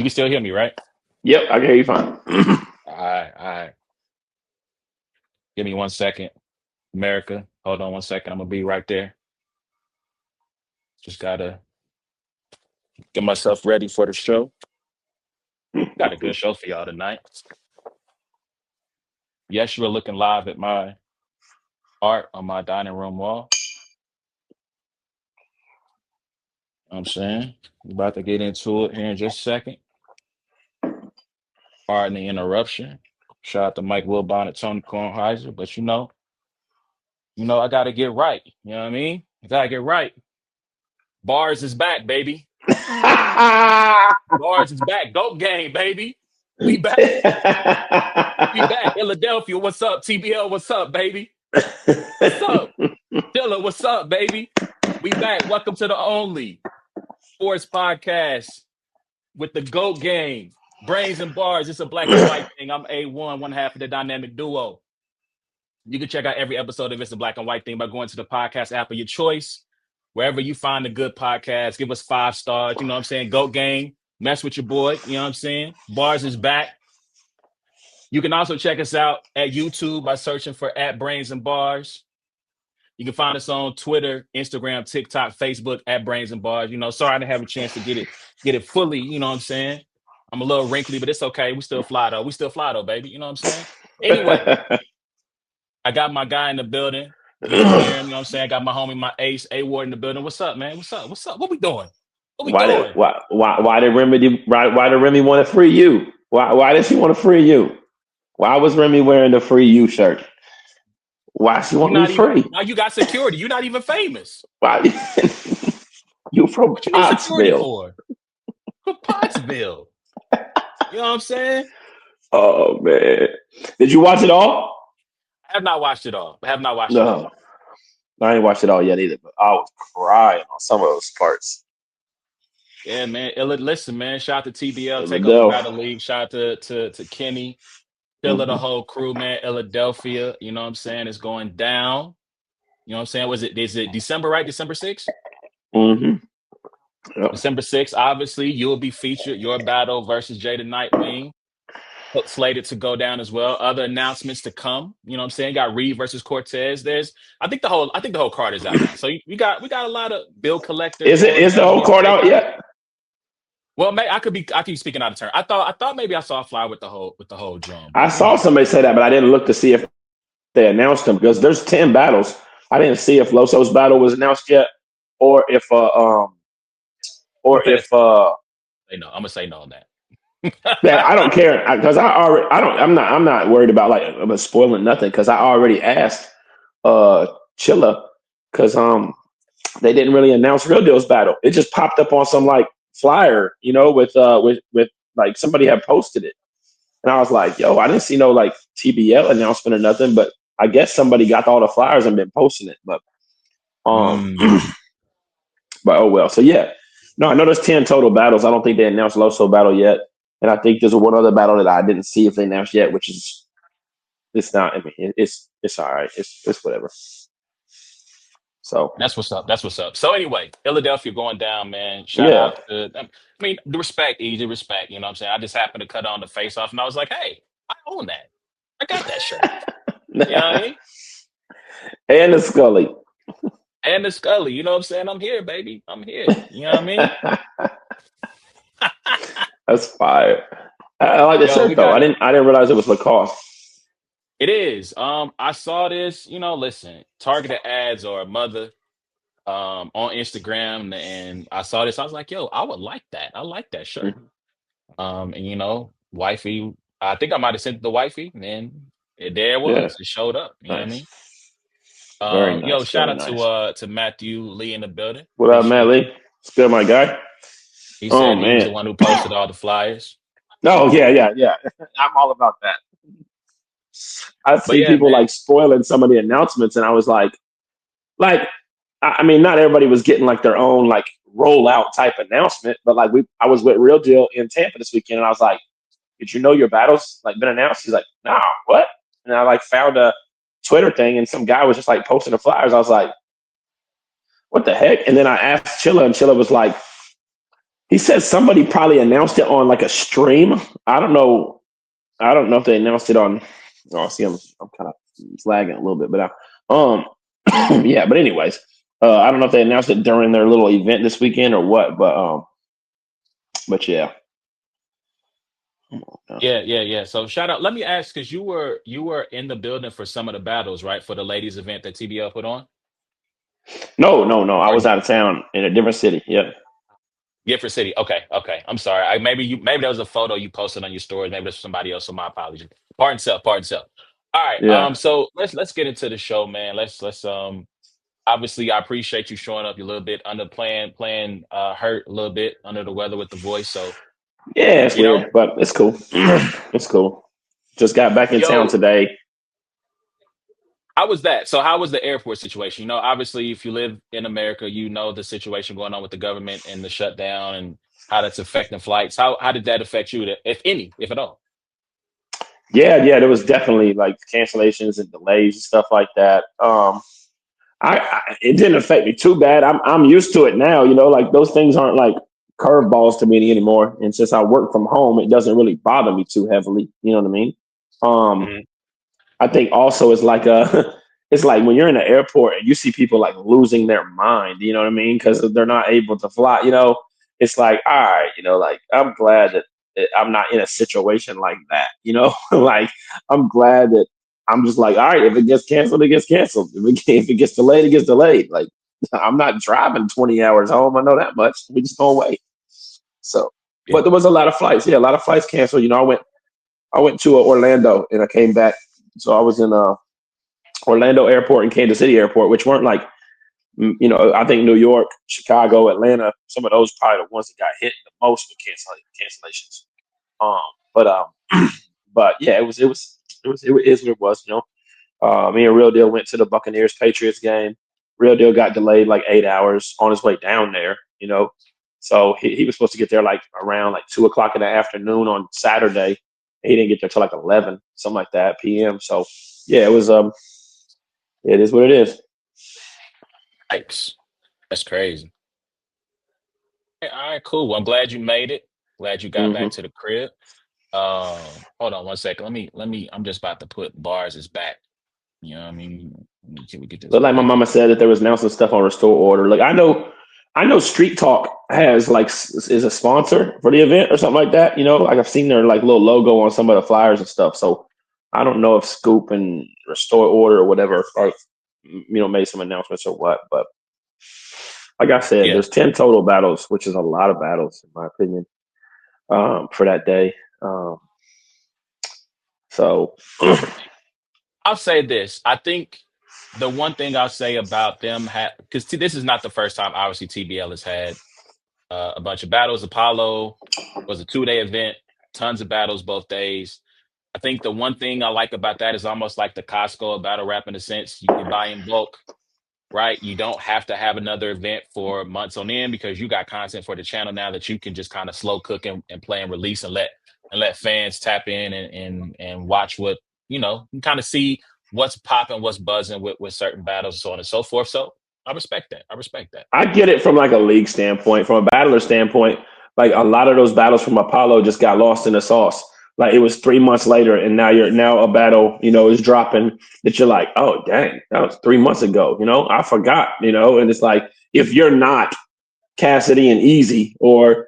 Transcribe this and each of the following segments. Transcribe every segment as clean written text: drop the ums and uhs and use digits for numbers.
can still hear me, right? Yep, I can hear you fine. All right. Give me 1 second, America. Hold on 1 second. I'm gonna be right there. Just gotta get myself ready for the show. Got a good show for y'all tonight. Yes, you are looking live at my art on my dining room wall. I'm saying, we're about to get into it here in just a second. Pardon the interruption. Shout out to Mike Wilbon and Tony Kornheiser, but I gotta get right. You know what I mean? I gotta get right. Bars is back, baby. Bars is back. Goat game, baby. We back. We back. Philadelphia, what's up? TBL, what's up, baby? What's up? Dilla, what's up, baby? We back. Welcome to the only sports podcast with the GOAT game. Brains and bars. It's a black and white thing. I'm A1, one half of the dynamic duo. You can check out every episode of It's a Black and White Thing by going to the podcast app of your choice. Wherever you find a good podcast, give us 5 stars. You know what I'm saying? GOAT game. Mess with your boy. You know what I'm saying? Bars is back. You can also check us out at YouTube by searching for @Brains and Bars. You can find us on Twitter, Instagram, TikTok, Facebook @Brains and Bars. Sorry I didn't have a chance to get it fully. You know what I'm saying? I'm a little wrinkly, but it's okay. We still fly though. We still fly though, baby. You know what I'm saying? Anyway, I got my guy in the building. You can hear him. You know what I'm saying? I got my homie, my ace, A Ward in the building. What's up, man? What's up? What's up? What we doing? What we why did doing? why did Remy want to free you? Why did she want to free you? Why was Remy wearing the free you shirt? Why she You want you not even free? now. You got security. You're not even famous. Why you from What you need security Pottsville? for? For Pottsville. You know what I'm saying? Oh man, did you watch it all? I have not watched it all. I have not watched it No, all. I ain't watched it all yet either. But I was crying on some of those parts. Yeah, man. Listen, man. Shout out to TBL, Takeover Philadelphia. Battle League. Shout out to Kenny, Dilla, the Mm-hmm. whole crew, man. Philadelphia. You know what I'm saying? It's going down. You know what I'm saying? Is it December, right? December 6th? Mm-hmm. Yep. December 6th, obviously, you'll be featured. Your battle versus Jada Nightwing. Slated to go down as well. Other announcements to come. You know what I'm saying? Got Reed versus Cortez. I think the whole card is out now. So we got a lot of bill collector Is the Cortez whole against card Jada. out yet? Well, I keep speaking out of turn. I thought maybe I saw a flyer with the whole drum, I but saw somebody say that, but I didn't look to see if they announced them because there's 10 battles. I didn't see if Loso's battle was announced yet, or if I'm or gonna if say no. I'm gonna say no on that. that I don't care because I already I don't I'm not worried about like about spoiling nothing because I already asked Chilla because they didn't really announce Real Deal's battle. It just popped up on some like flyer, with like somebody had posted it. And I was like, yo, I didn't see no like TBL announcement or nothing, but I guess somebody got all the flyers and been posting it. But Mm. but oh well. So yeah. No, I know there's 10 total battles. I don't think they announced Loso battle yet. And I think there's one other battle that I didn't see if they announced yet, which is it's not I mean it's all right. It's whatever. So That's what's up. That's what's up. So anyway, Philadelphia going down, man. Shout yeah. out to the respect, easy respect. You know what I'm saying? I just happened to cut on the face off and I was like, hey, I own that. I got that shirt. You know what I mean? And the Scully. And the Scully, you know what I'm saying? I'm here, baby. I'm here. You know what I mean? That's fire. I like the Yo, we shirt though. got I didn't realize it was Lacoste. it is. I saw this, listen, targeted ads or a mother on Instagram and I saw this. I was like, yo, I would like that. I like that shirt. Mhm. And wifey, I think I might have sent it to wifey, and then there it Yeah, was. It showed up. You know what I mean? nice. Very Yo, nice. shout Very out nice. to Matthew Lee in the building. What up, Matt Appreciate you. Lee? It's good, my guy. He Oh said he was the man. one who posted all the flyers. No, yeah. I'm all about that. I But see yeah, people man. like spoiling some of the announcements, and I was like, I mean, not everybody was getting like their own like rollout type announcement, but like I was with Real Deal in Tampa this weekend, and I was like, "Did you know your battle's like been announced?" He's like, "No, what?" And I like found a Twitter thing, and some guy was just like posting the flyers. I was like, "What the heck?" And then I asked Chilla, and Chilla was like, He said somebody probably announced it on like a stream. I don't know. I don't know if they announced it on. Oh, see, I'm kind of lagging a little bit, but yeah. But anyways, I don't know if they announced it during their little event this weekend or what. But yeah. Yeah, yeah, yeah. So shout out. Let me ask, because you were in the building for some of the battles, right? For the ladies event that TBL put on. No, no, no. I Or was out of town in a different city. Yep. Gifford City. Okay, okay. I'm sorry. Maybe that was a photo you posted on your story. Maybe that's somebody else. So my apologies. Pardon self. Pardon self. All right. Yeah. So let's get into the show, man. Let's. Obviously, I appreciate you showing up. You're a little bit under playing hurt a little bit under the weather with the voice. So Yeah, it's you know, weird, but it's cool. It's cool. Just got back in town yo, today. how was that? So how was the airport situation? You know, obviously, if you live in America, you know the situation going on with the government and the shutdown and how that's affecting flights. How did that affect you, if any, if at all? Yeah, yeah, there was definitely like cancellations and delays and stuff like that. I it didn't affect me too bad. I'm used to it now. Like those things aren't like curveballs to me anymore. And since I work from home, it doesn't really bother me too heavily. You know what I mean? Um, Mhm. I think also it's like it's like when you're in the airport and you see people like losing their mind, you know what I mean? Because they're not able to fly, it's like, all right, like I'm glad that I'm not in a situation like that, like I'm glad that I'm just like, all right, if it gets canceled, it gets canceled. If it gets delayed, it gets delayed. Like I'm not driving 20 hours home. I know that much. We just gonna wait. So, Yeah. but there was a lot of flights. Yeah, a lot of flights canceled. I went to Orlando and I came back. So I was in Orlando Airport and Kansas City Airport, which weren't like, I think New York, Chicago, Atlanta, some of those probably the ones that got hit the most with cancellations. Um, but but yeah, it is what it was. Me and Real Deal went to the Buccaneers Patriots game. Real Deal got delayed like 8 hours on his way down there. So he was supposed to get there like around like 2 o'clock in the afternoon on Saturday. He didn't get there till like 11, something like that p.m. So yeah, it is what it is. Yikes. That's crazy. All right, cool. Well, I'm glad you made it. Glad you got back Hmm. to the crib. Hold on one second. Let me. I'm just about to put bars as back. You know what I mean? Can we get this But like my back mama here? said, that there was now some stuff on Restore Order. Like I know Street Talk has like is a sponsor for the event or something like that. Like I've seen their like little logo on some of the flyers and stuff. So I don't know if Scoop and Restore Order or whatever are made some announcements or what. But like I said, Yeah. there's 10 total battles, which is a lot of battles in my opinion, for that day. Um, so I'll say this. I think the one thing I'll say about them because this is not the first time obviously TBL has had a bunch of battles. Apollo was a 2-day event, tons of battles both days. I think the one thing I like about that is almost like the Costco of battle rap in a sense. You can buy in bulk, right? You don't have to have another event for months on end because you got content for the channel now that you can just kind of slow cook and play and release and let fans tap in and watch what kind of see what's popping, what's buzzing with certain battles, so on and so forth. So I respect that. I respect that. I get it from like a league standpoint, from a battler standpoint. Like a lot of those battles from Apollo just got lost in the sauce. Like it was 3 months later, and now a battle, is dropping that you're like, oh dang, that was 3 months ago. I forgot. And it's like if you're not Cassidy and Easy, or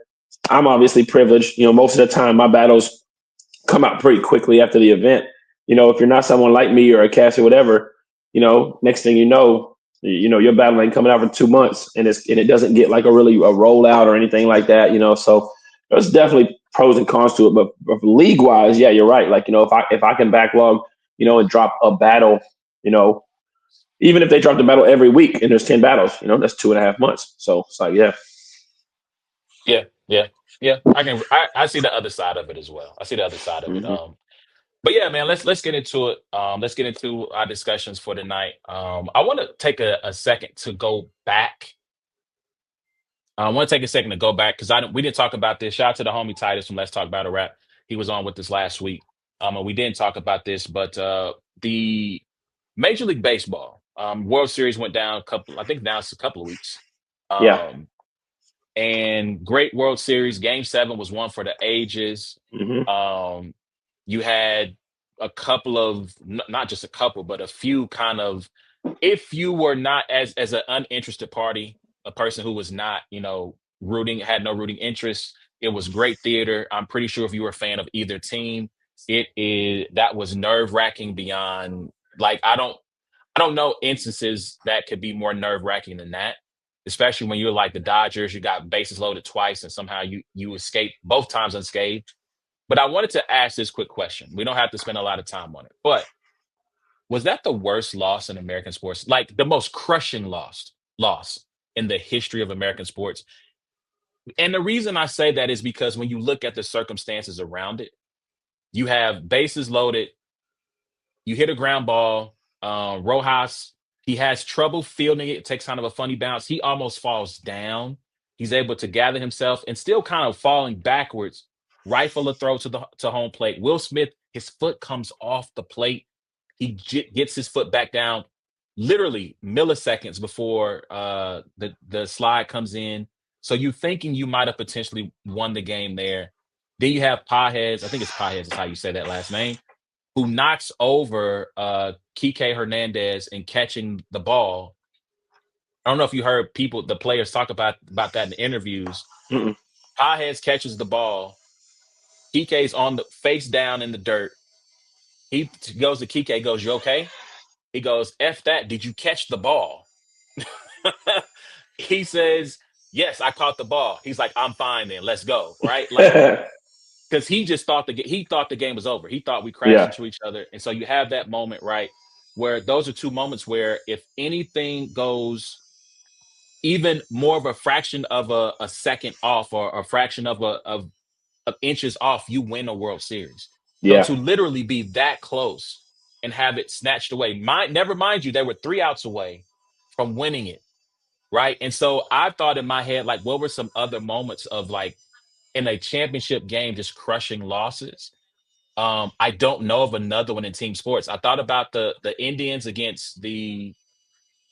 I'm obviously privileged. Most of the time my battles come out pretty quickly after the event. If you're not someone like me or a Cassie, whatever, next thing your battle ain't coming out for 2 months, and it doesn't get like a rollout or anything like that. So there's definitely pros and cons to it. But league wise, yeah, you're right. Like if I can backlog, and drop a battle, you know, even if they drop the battle every week and there's 10 battles, that's 2.5 months. So it's like, yeah. Yeah, yeah, yeah. I see the other side of it as well. I see the other side of it. Hmm. But yeah, man, let's get into it. Let's get into our discussions for tonight. I want to take a second to go back. I want to take a second to go back because we didn't talk about this. Shout out to the homie Titus from Let's Talk Battle Rap. He was on with us last week. And we didn't talk about this, but the Major League Baseball World Series went down I think now it's a couple of weeks. Yeah. Um, and great World Series. Game 7 was one for the ages. Hmm. Um, you had a couple of not just a couple, but a few kind of, if you were not as an uninterested party, a person who was not, rooting, had no rooting interest, it was great theater. I'm pretty sure if you were a fan of either team, that was nerve wracking beyond, like, I don't know instances that could be more nerve wracking than that. Especially when you're like the Dodgers, you got bases loaded twice, and somehow you escape both times unscathed. But I wanted to ask this quick question. We don't have to spend a lot of time on it, but was that the worst loss in American sports? Like the most crushing loss in the history of American sports? And the reason I say that is because when you look at the circumstances around it, you have bases loaded, you hit a ground ball. Rojas, he has trouble fielding it. It takes kind of a funny bounce. He almost falls down. He's able to gather himself and still kind of falling backwards, rifle a throw to home plate. Will Smith, his foot comes off the plate. He gets his foot back down literally milliseconds before the slide comes in. So you thinking you might have potentially won the game there. Then you have Pajes. I think it's Pajes is how you say that last name, who knocks over Kike Hernandez and catching the ball. I don't know if you heard the players talk about that in interviews. Mm-mm. Pajes catches the ball. Kike's on the face down in the dirt. He goes to Kike, goes, "You okay?" He goes, "F that. Did you catch the ball?" He says, "Yes, I caught the ball." He's like, "I'm fine then. Let's go." Right? Like, because he just thought he thought the game was over. He thought we crashed Yeah, into each other, and so you have that moment, right, where those are two moments where if anything goes even more of a fraction of a second off, or a fraction of inches off, you win a World Series. So yeah, to literally be that close and have it snatched away, never mind you, they were 3 outs away from winning it, right? And so I thought in my head, like, what were some other moments of, like, in a championship game, just crushing losses? I don't know of another one in team sports. I thought about the Indians against the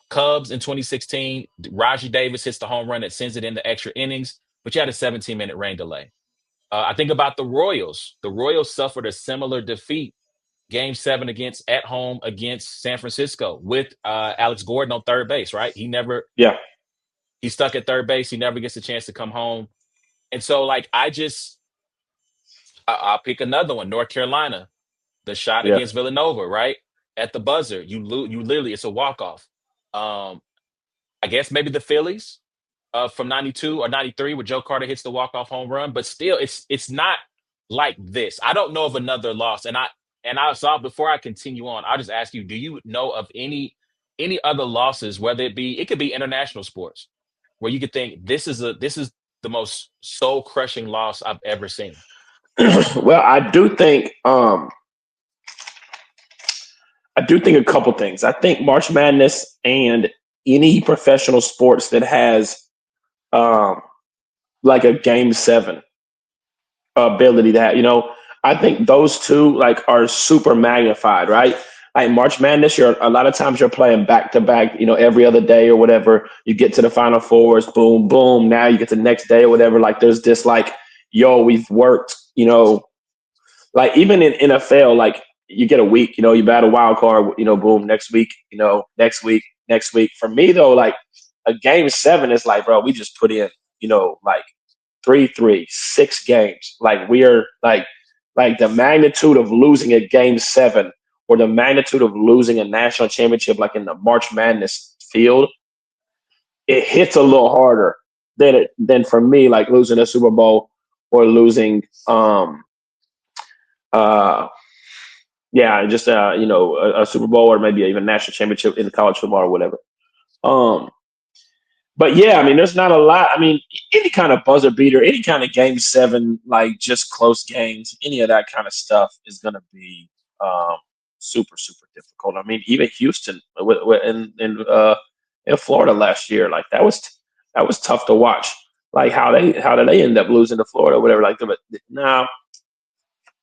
Cubs in 2016. Raji Davis hits the home run that sends it into extra innings, but you had a 17-minute rain delay. I think about the Royals. The Royals suffered a similar defeat, Game 7 at home against San Francisco, with Alex Gordon on third base. Right, yeah, he's stuck at third base. He never gets a chance to come home, and so, like, I'll pick another one. North Carolina, the shot yeah. against Villanova, right at the buzzer, you literally, it's a walk off. I guess maybe the Phillies from 92 or 93 where Joe Carter hits the walk-off home run, but still it's not like this. I don't know of another loss. And I saw, before I continue on, I'll just ask you, do you know of any other losses, whether it could be international sports, where you could think this is the most soul crushing loss I've ever seen? Well, I do think a couple things. I think March Madness and any professional sports that has um, like a game 7 ability that, I think those two like are super magnified, right? Like March Madness, you're a lot of times you're playing back to back, every other day or whatever. You get to the Final Fours, boom, boom. Now you get to the next day or whatever. Like there's this like, yo, we've worked, like even in NFL, like you get a week, you bat a wild card, boom, next week, next week, next week. For me though, like a game 7 is like, bro, we just put in, like 3-3, 6 games. Like we are like the magnitude of losing a game 7 or the magnitude of losing a national championship, like in the March Madness field, it hits a little harder than for me, like losing a Super Bowl or losing uh yeah, just a Super Bowl or maybe even a national championship in college football or whatever. Um, but yeah, I mean, there's not a lot. I mean, any kind of buzzer beater, any kind of game 7, like just close games, any of that kind of stuff is going to be super super difficult. I mean, even Houston in Florida last year, like that was tough to watch. Like how did they end up losing to Florida or whatever? Like, but now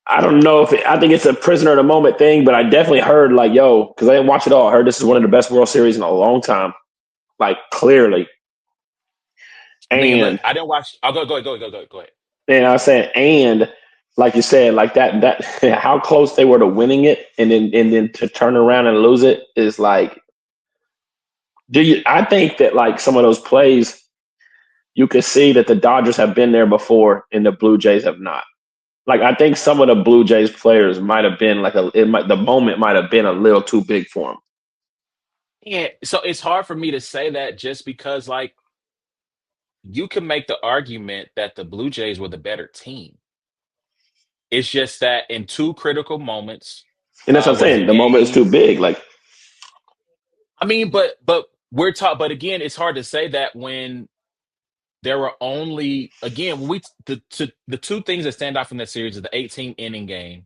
I don't know I think it's a prisoner of the moment thing, but I definitely heard like, yo, because I didn't watch it all. I heard this is one of the best World Series in a long time, like clearly. I mean, look, And I didn't watch. I'll go ahead. and I was saying, and like you said, like that how close they were to winning it, and then to turn around and lose it is like, do you? I think that like some of those plays, you could see that the Dodgers have been there before, and the Blue Jays have not. Like I think some of the Blue Jays players might have been like the moment might have been a little too big for them. Yeah, so it's hard for me to say that just because, like, you can make the argument that the Blue Jays were the better team. It's just that in two critical moments, And that's what I'm was saying. The moment is game. too big. Like, I mean, but we're taught. But again, it's hard to say that when there were only again when the two things that stand out from that series is the 18 inning game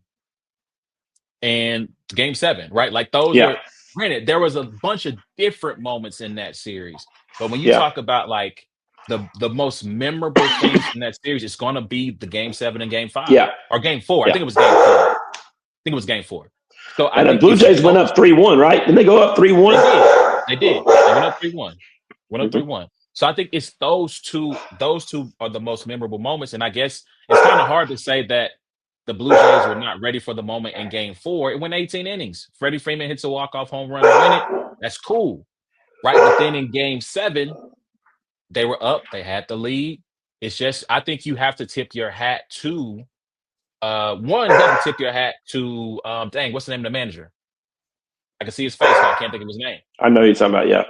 and game seven, right? Like those yeah, are granted, there was a bunch of different moments in that series. But when you yeah, talk about like the most memorable things from that series, it's gonna be the game seven and game five yeah, or game four. I yeah. think it was game four. I think it was game four. So I And the think Blue it's Jays went those up three two. one, right? Didn't they go up 3-1? They did. They did. They went up 3-1. Went up Mm-hmm. 3-1. So I think it's those two are the most memorable moments. And I guess it's kind of hard to say that the Blue Jays were not ready for the moment in game four. It went 18 innings. Freddie Freeman hits a walk-off home run to win it. That's cool. Right. But then in game seven, they were up. They had the lead. It's just I think you have to tip your hat to one, you have to tip your hat to dang, what's the name of the manager? I can see his face, but I can't think of his name. I know you're talking about. Yeah,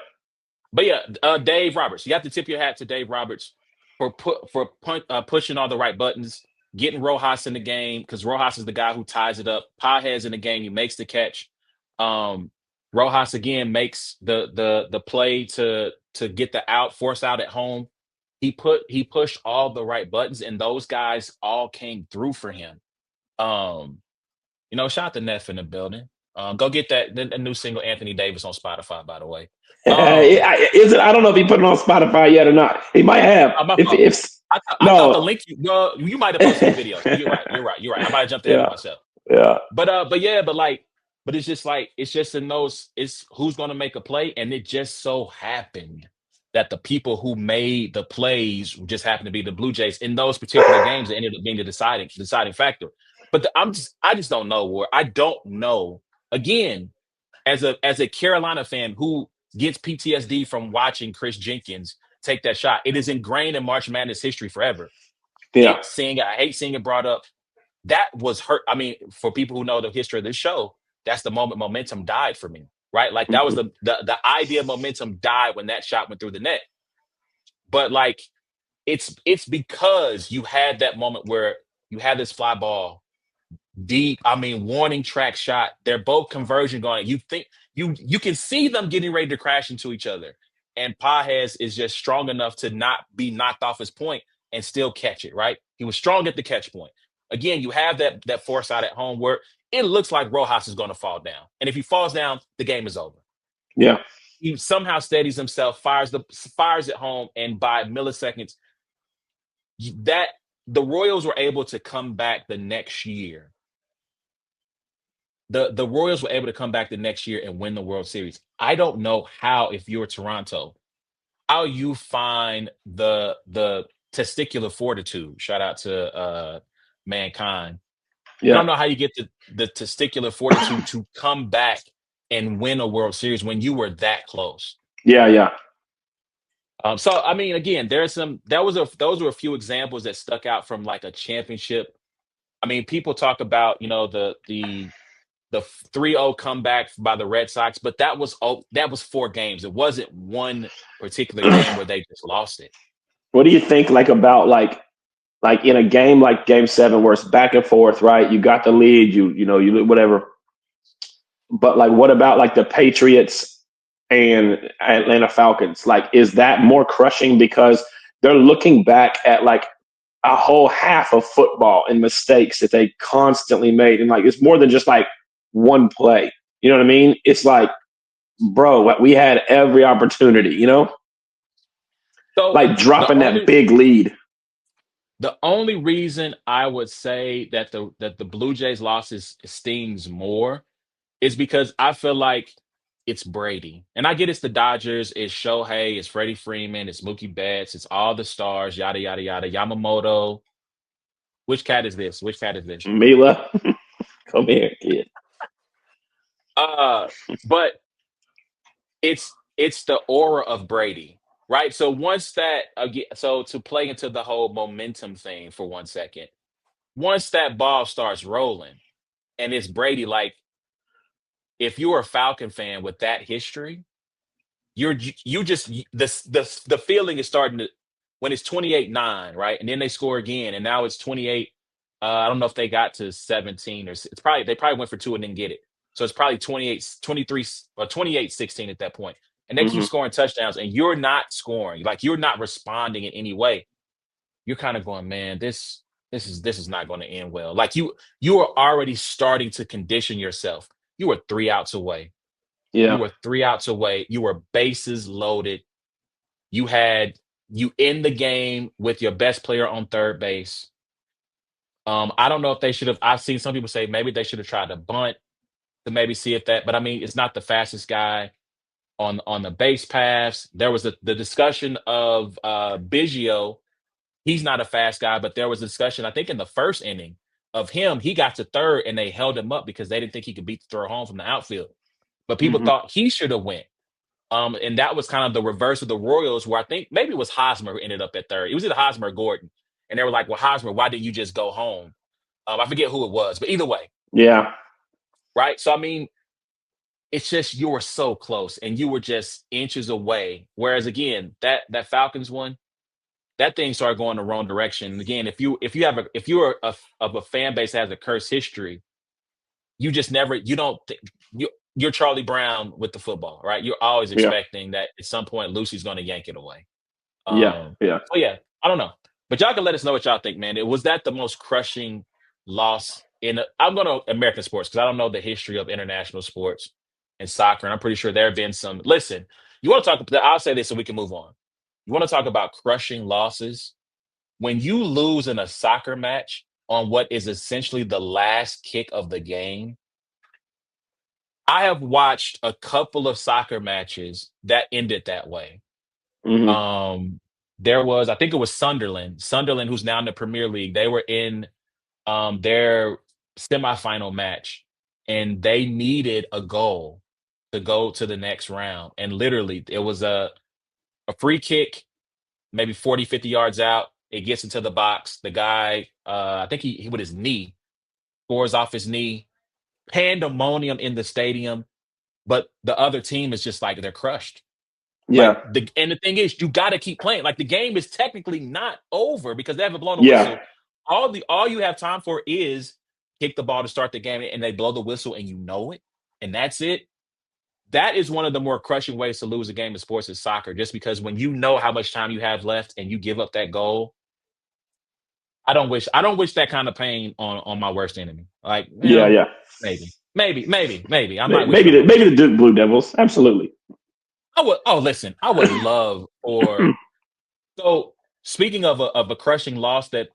But yeah, Dave Roberts. You have to tip your hat to Dave Roberts pushing all the right buttons, getting Rojas in the game because Rojas is the guy who ties it up. Pages in the game, he makes the catch. Um, Rojas again makes the play to get the out, force out at home. He pushed all the right buttons, and those guys all came through for him. Um, shout out to Neff in the building. Go get the new single Anthony Davis on Spotify, by the way. Um, is it? I don't know if he put it on Spotify yet or not. He might have. my If fault. if I thought the no, link. Well, you might have posted the video. So you're right. You're right. You're right. I might have jumped ahead of yeah, myself. yeah, But yeah, but it's just like it's just in those. It's who's going to make a play, and it just so happened that the people who made the plays just happened to be the Blue Jays in those particular games that ended up being the deciding factor. But I just don't know. Where I don't know. Again, as a Carolina fan who gets PTSD from watching Chris Jenkins take that shot, it is ingrained in March Madness history forever. yeah, I hate seeing it brought up. That was hurt. I mean, for people who know the history of this show, that's the moment momentum died for me, right? Like that was hmm the idea of momentum died when that shot went through the net. But like it's because you had that moment where you had this fly ball deep, I mean, warning track shot. They're both conversion going. You think you can see them getting ready to crash into each other. And Pages is just strong enough to not be knocked off his point and still catch it, right? He was strong at the catch point. Again, you have that foresight at home where it looks like Rojas is going to fall down. And if he falls down, the game is over. yeah, He somehow steadies himself, fires at home, and by milliseconds, that the Royals were able to come back the next year. The Royals were able to come back the next year and win the World Series. I don't know how, if you're Toronto, how you find the testicular fortitude. Shout out to mankind. I yeah, don't know how you get the testicular fortitude to come back and win a World Series when you were that close. yeah, yeah, So I mean, again, there's some those were a few examples that stuck out from like a championship. I mean, people talk about the 3-0 comeback by the Red Sox, but that was 4 games. It wasn't one particular game where they just lost it. What do you think like about like in a game like Game 7 where it's back and forth, right? You got the lead, you whatever. But like, what about like the Patriots and Atlanta Falcons? Like, is that more crushing because they're looking back at like a whole half of football and mistakes that they constantly made, and like it's more than just like one play. You know what I mean? It's like, bro, we had every opportunity. So Like the dropping that only big lead. the only reason I would say that the Blue Jays losses stings more is because I feel like it's Brady. And I get it's the Dodgers, it's Shohei, it's Freddie Freeman, it's Mookie Betts, it's all the stars, yada yada yada. Yamamoto. Which cat is this? Which cat is this? Mila, come here, kid. Uh, but it's the aura of Brady, right? So once that again, so to play into the whole momentum thing for 1 second, once that ball starts rolling and it's Brady, like if you're a Falcon fan with that history, you just the feeling is starting to when it's 28-9, right? And then they score again, and now it's 28. I don't know if they got to 17 or it's probably they probably went for two and didn't get it. So it's probably 28, 23 or 28-16 at that point. And they keep Hmm. scoring touchdowns, and you're not scoring, like you're not responding in any way. You're kind of going, man, this is not going to end well. Like you are already starting to condition yourself. You were 3 outs away. You Yeah. were 3 outs away. You were bases loaded. You had you in the game with your best player on third base. I don't know if they should have. I've seen some people say maybe they should have tried to bunt to maybe see if that. But I mean, it's not the fastest guy on the base paths. There was the discussion of Biggio. He's not a fast guy, but there was a discussion I think in the first inning of him. He got to third and they held him up because they didn't think he could beat the throw home from the outfield. But people Hmm. thought he should have went. And that was kind of the reverse of the Royals, where I think maybe it was Hosmer who ended up at third. It was either Hosmer or Gordon. And they were like, well, Hosmer, why didn't you just go home? I forget who it was, but either way, Yeah. right? So, I mean, it's just you were so close and you were just inches away. Whereas, again, that Falcons one, that thing started going the wrong direction. And again, if you're of a fan base that has a cursed history, you just never, you don't, you're Charlie Brown with the football, right? You're always Yeah. expecting that at some point Lucy's going to yank it away. Yeah. Yeah. So yeah, I don't know, but y'all can let us know what y'all think, man. It was that the most crushing loss in. I'm going to American sports because I don't know the history of international sports and soccer, and I'm pretty sure there have been some. Listen, you want to talk? I'll say this so we can move on. You want to talk about crushing losses when you lose in a soccer match on what is essentially the last kick of the game. I have watched a couple of soccer matches that ended that way. Hmm. Um, there was, I think it was Sunderland, who's now in the Premier League. They were in their semifinal match, and they needed a goal to go to the next round. And literally, it was a free kick, maybe 40, 50 yards out. It gets into the box. The guy, I think he with his knee, scores off his knee. Pandemonium in the stadium, but the other team is just like they're crushed. Like Yeah. and the thing is, you got to keep playing. Like the game is technically not over because they haven't blown a Yeah. whistle. All you have time for is kick the ball to start the game, and they blow the whistle, and you know it, and that's it. That is one of the more crushing ways to lose a game of sports is soccer. Just because when you know how much time you have left and you give up that goal, I don't wish that kind of pain on my worst enemy. Like, Yeah. Yeah. maybe I might wish it Maybe on my worst maybe the enemy. Duke Blue Devils. Absolutely. I would. Oh, listen, I would love for. So speaking of a crushing loss, that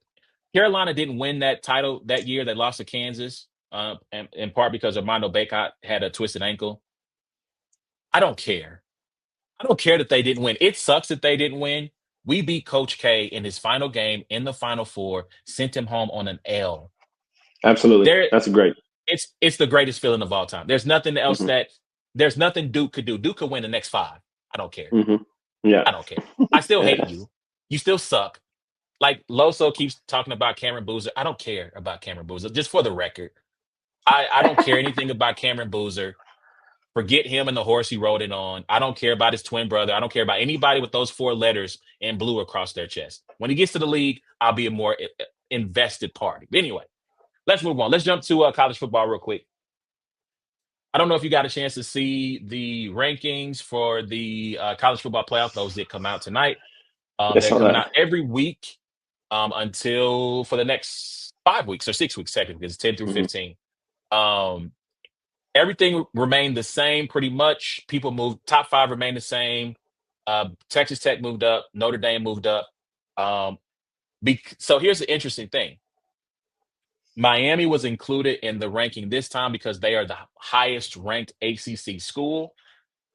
Carolina didn't win that title that year. They lost to Kansas, in part because Armando Bacot had a twisted ankle. I don't care. I don't care that they didn't win. It sucks that they didn't win. We beat Coach K in his final game in the Final Four, sent him home on an L. Absolutely. There, That's great. it's the greatest feeling of all time. There's nothing else Hmm. that there's nothing Duke could do. Duke could win the next five. I don't care. Hmm. Yeah. I don't care. I still hate you. You still suck. Like Loso keeps talking about Cameron Boozer. I don't care about Cameron Boozer. Just for the record, I don't care anything about Cameron Boozer. Forget him and the horse he rode it on. I don't care about his twin brother. I don't care about anybody with those four letters in blue across their chest. When he gets to the league, I'll be a more invested party. Anyway, let's move on. Let's jump to college football real quick. I don't know if you got a chance to see the rankings for the college football playoff. Those did come out tonight. I They're saw coming out that. every week until for the next 5 weeks or 6 weeks, technically, it's 10 through Hmm. 15. Um, Everything remained the same pretty much. People moved, top five remained the same. Texas Tech moved up, Notre Dame moved up. Um, so here's the interesting thing. Miami was included in the ranking this time because they are the highest ranked ACC school.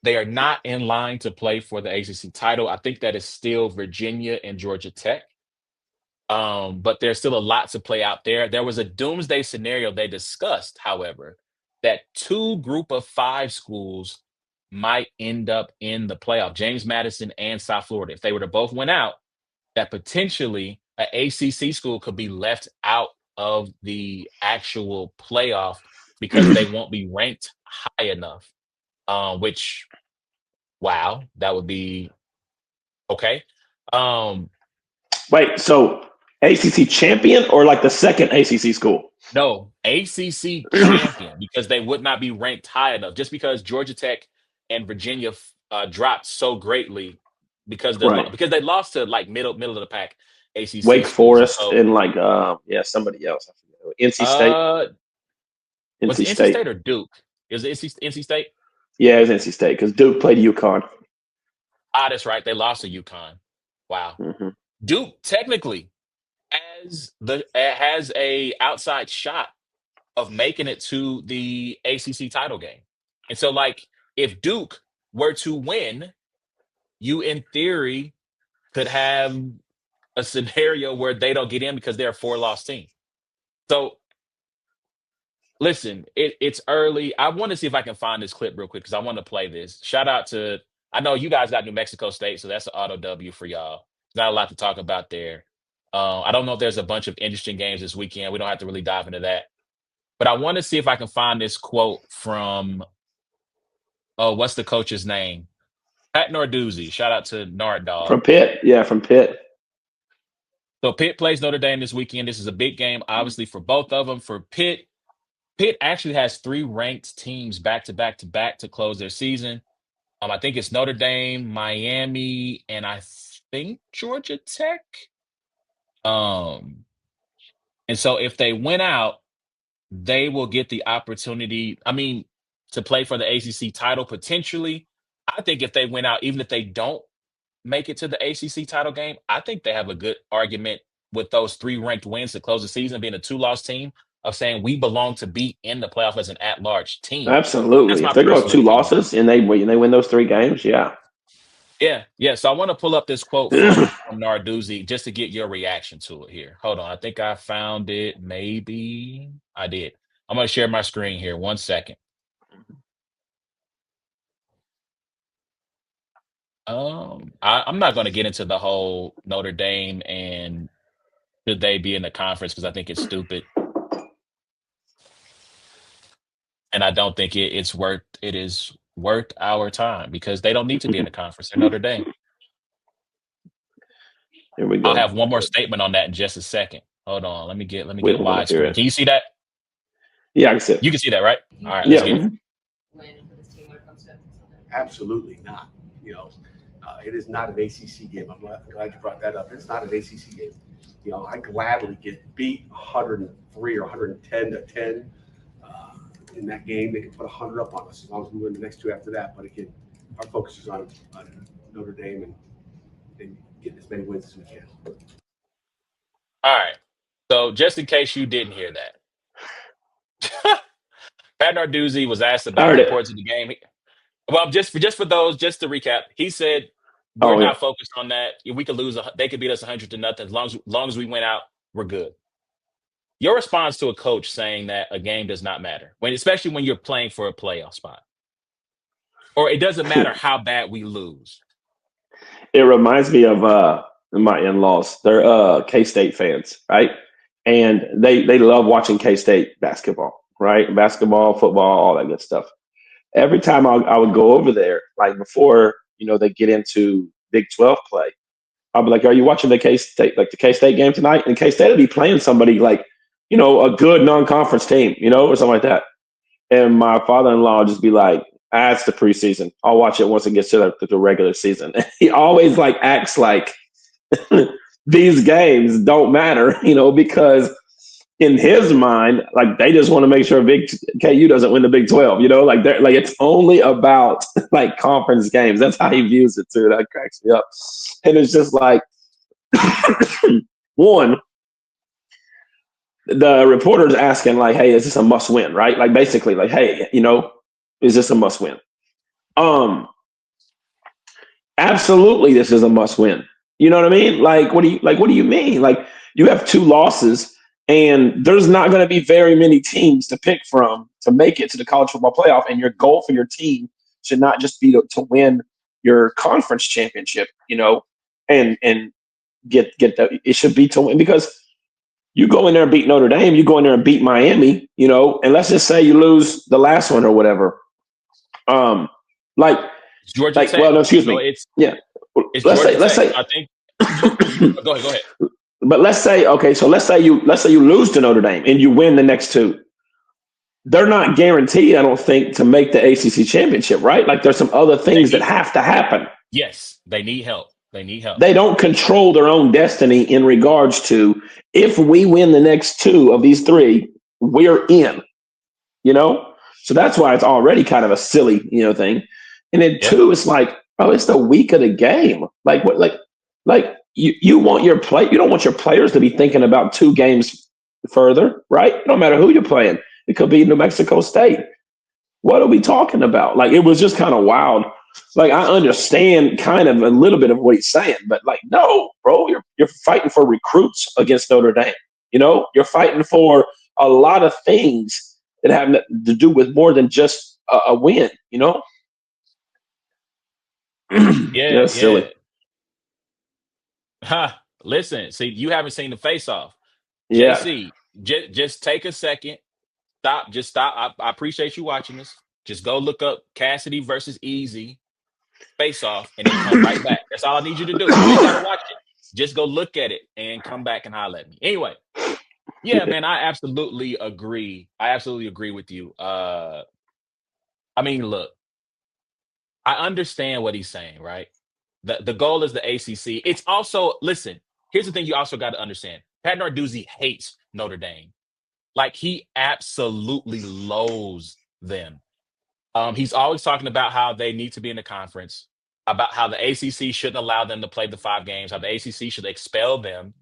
They are not in line to play for the ACC title. I think that is still Virginia and Georgia Tech. But there's still a lot to play out there. There was a doomsday scenario they discussed, however, that two group of five schools might end up in the playoff, James Madison and South Florida. If they were to both win out, that potentially an ACC school could be left out of the actual playoff because they won't be ranked high enough. Which, wow, that would be okay. Um, Wait, so ACC champion or like the second ACC school? No, ACC champion because they would not be ranked high enough. Just because Georgia Tech and Virginia dropped so greatly Right. because they lost to like middle of the pack ACC Wake schools, and Forest so and like yeah, somebody else. I forget. NC State. uh, was NC it NC State. State or Duke? Is it NC State? Yeah, it was NC State because Duke played UConn. Ah, that's right. They lost to UConn. Wow, Hmm. Duke technically has a outside shot of making it to the ACC title game. And so, like, if Duke were to win, you in theory could have a scenario where they don't get in because they're a four-loss team. So, listen, it's early. I want to see if I can find this clip real quick because I want to play this. Shout out to, I know you guys got New Mexico State, so that's an auto W for y'all. Not a lot to talk about there. I don't know if there's a bunch of interesting games this weekend. We don't have to really dive into that. But I want to see if I can find this quote from, oh, what's the coach's name? Pat Narduzzi. Shout out to Nard Dog. From Pitt. Yeah, from Pitt. So Pitt plays Notre Dame this weekend. This is a big game, obviously, for both of them. For Pitt, Pitt actually has three ranked teams back to back to back to close their season. I think it's Notre Dame, Miami, and I think Georgia Tech. Um, and so if they win out, they will get the opportunity. I mean, to play for the ACC title potentially. I think if they win out, even if they don't make it to the ACC title game, I think they have a good argument with those three ranked wins to close the season, being a two-loss team, of saying we belong to be in the playoff as an at-large team. That's Absolutely. If my they go personal two opinion. losses and they win those three games, yeah. Yeah, yeah. So I want to pull up this quote from Narduzzi just to get your reaction to it here. Hold on, I think I found it. Maybe I did. I'm going to share my screen here. 1 second. I'm not going to get into the whole Notre Dame and should they be in the conference because I think it's stupid. And I don't think it is worth our time because they don't need to be in the conference. They're Notre Dame. Here we I'll go. have one more statement on that in just a second. Hold on. Let me get We don't want to hear widescreen. it. Can you see that? Yeah, I can see it. You can see that, right? All right, let's Yeah. get it. Absolutely not. It is not an ACC game. I'm glad you brought that up. It's not an ACC game. I gladly get beat 103 or 110 to 10 in that game. They can put 100 up on us as long as we win the next two after that. But again, our focus is on Notre Dame and getting as many wins as we can. All right. So just in case you didn't hear that, Pat Narduzzi was asked I about heard the it. importance of the game. Well, just for those, just to recap, he said we're Oh, yeah. not focused on that. We could lose. They could beat us 100-0. As long as we went out, we're good. Your response to a coach saying that a game does not matter, especially when you're playing for a playoff spot, or it doesn't matter how bad we lose. It reminds me of my in-laws. They're K-State fans, right? And they love watching K-State basketball, right? Basketball, football, all that good stuff. Every time I would go over there, like before, they get into Big 12 play, I'll be like, "Are you watching the K-State game tonight?" And K-State will be playing somebody like, a good non-conference team, or something like that. And my father-in-law will just be like, "That's the preseason. I'll watch it once it gets to the regular season." He always like acts like these games don't matter, because in his mind, like they just want to make sure Big KU doesn't win the Big 12, like they're like it's only about like conference games. That's how he views it too. That cracks me up. And it's just like one, the reporter's asking like, "Hey, is this a must win?" Right? Like basically like, "Hey, is this a must win?" Um, absolutely, this is a must win. You know what I mean? What do you mean? Like you have two losses, and there's not going to be very many teams to pick from to make it to the college football playoff. And your goal for your team should not just be to win your conference championship. And get the. It should be to win because you go in there and beat Notre Dame, you go in there and beat Miami, and let's just say you lose the last one or whatever. Um, like, It's Georgia like, Tech. well, no, excuse So me. Yeah, it's let's say, Georgia let's Tech. say, I think. Go ahead. Go ahead. but let's say, okay, so let's say you lose to Notre Dame and you win the next two. They're not guaranteed, I don't think, to make the ACC championship, right? Like, there's some other They things that need. have to happen. Yes, they need help. They need help. They don't control their own destiny in regards to if we win the next two of these three, we're in. you know? So that's why it's already kind of a silly, thing. And then Yeah. two, it's like, oh, it's the week of the game. Like what like you want you don't want your players to be thinking about two games further, right? No matter who you're playing. It could be New Mexico State. What are we talking about? Like it was just kind of wild. Like I understand kind of a little bit of what he's saying, but like, no, bro, you're fighting for recruits against Notre Dame. You're fighting for a lot of things that have to do with more than just a win. Yeah. That's silly. Yeah. Ha. Listen. See, you haven't seen the face off. Yeah, JC, just take a second. Stop. Just stop. I appreciate you watching this. Just go look up Cassidy versus Easy face off and then come right back. That's all I need you to do. You ain't got to watch it. Just go look at it and come back and holler at me. Anyway, yeah, man, I absolutely agree. I absolutely agree with you. I mean, look, I understand what he's saying, right? The goal is the ACC. It's also listen. Here's the thing: you also got to understand. Pat Narduzzi hates Notre Dame. Like he absolutely loathes them. He's always talking about how they need to be in the conference, about how the ACC shouldn't allow them to play the 5 games, how the ACC should expel them,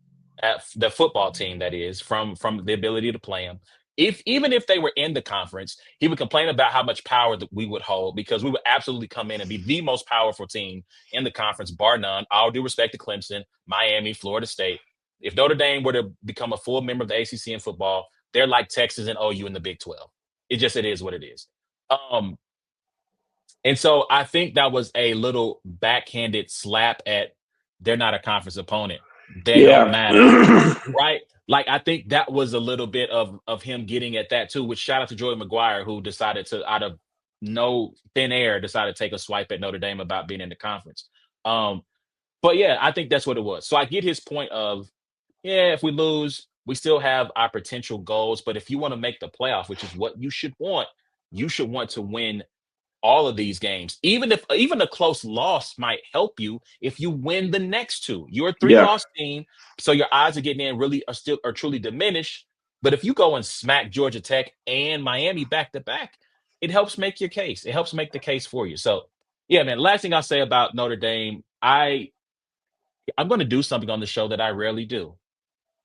at the football team that is, from the ability to play them. If even if they were in the conference, he would complain about how much power that we would hold because we would absolutely come in and be the most powerful team in the conference, bar none. All due respect to Clemson, Miami, Florida State. If Notre Dame were to become a full member of the ACC in football, they're like Texas and OU in the Big 12. It is what it is. Um, and so I think that was a little backhanded slap at they're not a conference opponent. They don't yeah, matter. Right? Like I think that was a little bit of him getting at that too, which shout out to Joey McGuire, who decided to out of no thin air decided to take a swipe at Notre Dame about being in the conference. Um, but yeah, I think that's what it was. So I get his point of, yeah, if we lose, we still have our potential goals. But if you want to make the playoff, which is what you should want to win all of these games. Even a close loss might help you if you win the next two. You're a three yeah, loss team, so your odds of getting in really are truly diminished. But if you go and smack Georgia Tech and Miami back to back, it helps make your case. It helps make the case for you. So yeah, man. Last thing I'll say about Notre Dame, I'm going to do something on the show that I rarely do.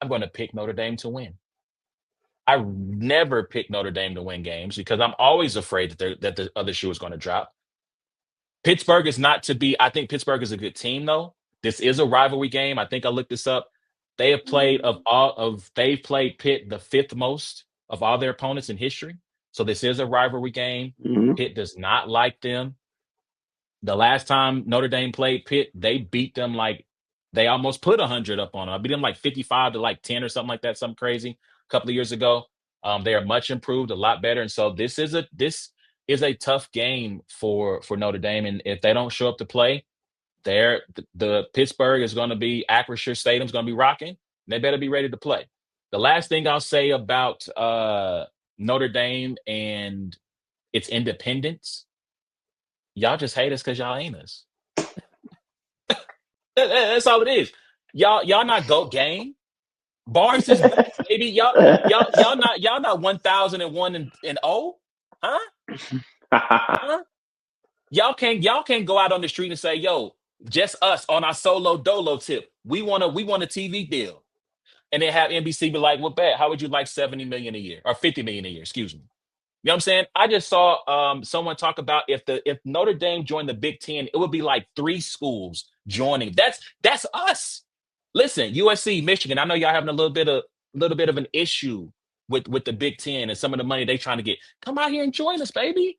I'm going to pick Notre Dame to win. I never pick Notre Dame to win games because I'm always afraid that the other shoe is going to drop. Pittsburgh is not to be. I think Pittsburgh is a good team, though. This is a rivalry game. I think I looked this up. They've played Pitt the fifth most of all their opponents in history. So this is a rivalry game. hmm Pitt does not like them. The last time Notre Dame played Pitt, they beat them like they almost put 100 up on them. I beat them like 55 to like 10 or something like that, something crazy a couple of years ago. They are much improved, a lot better. And so this is a tough game for Notre Dame. And if they don't show up to play, the Pittsburgh is going to be Acrisure Stadium's going to be rocking. They better be ready to play. The last thing I'll say about Notre Dame and its independence, y'all just hate us because y'all ain't us. That's all it is. Y'all not GOAT game. Barnes is back, baby. Y'all not 1,001 and 0, huh? Huh? Y'all can't go out on the street and say, yo, just us on our solo dolo tip. We want a TV deal. And then have NBC be like, well, bet, how would you like 70 million a year or 50 million a year? Excuse me. You know what I'm saying? I just saw someone talk about if Notre Dame joined the Big Ten, it would be like 3 schools joining. That's us. Listen, USC, Michigan. I know y'all having a little bit of an issue with the Big Ten and some of the money they trying to get. Come out here and join us, baby.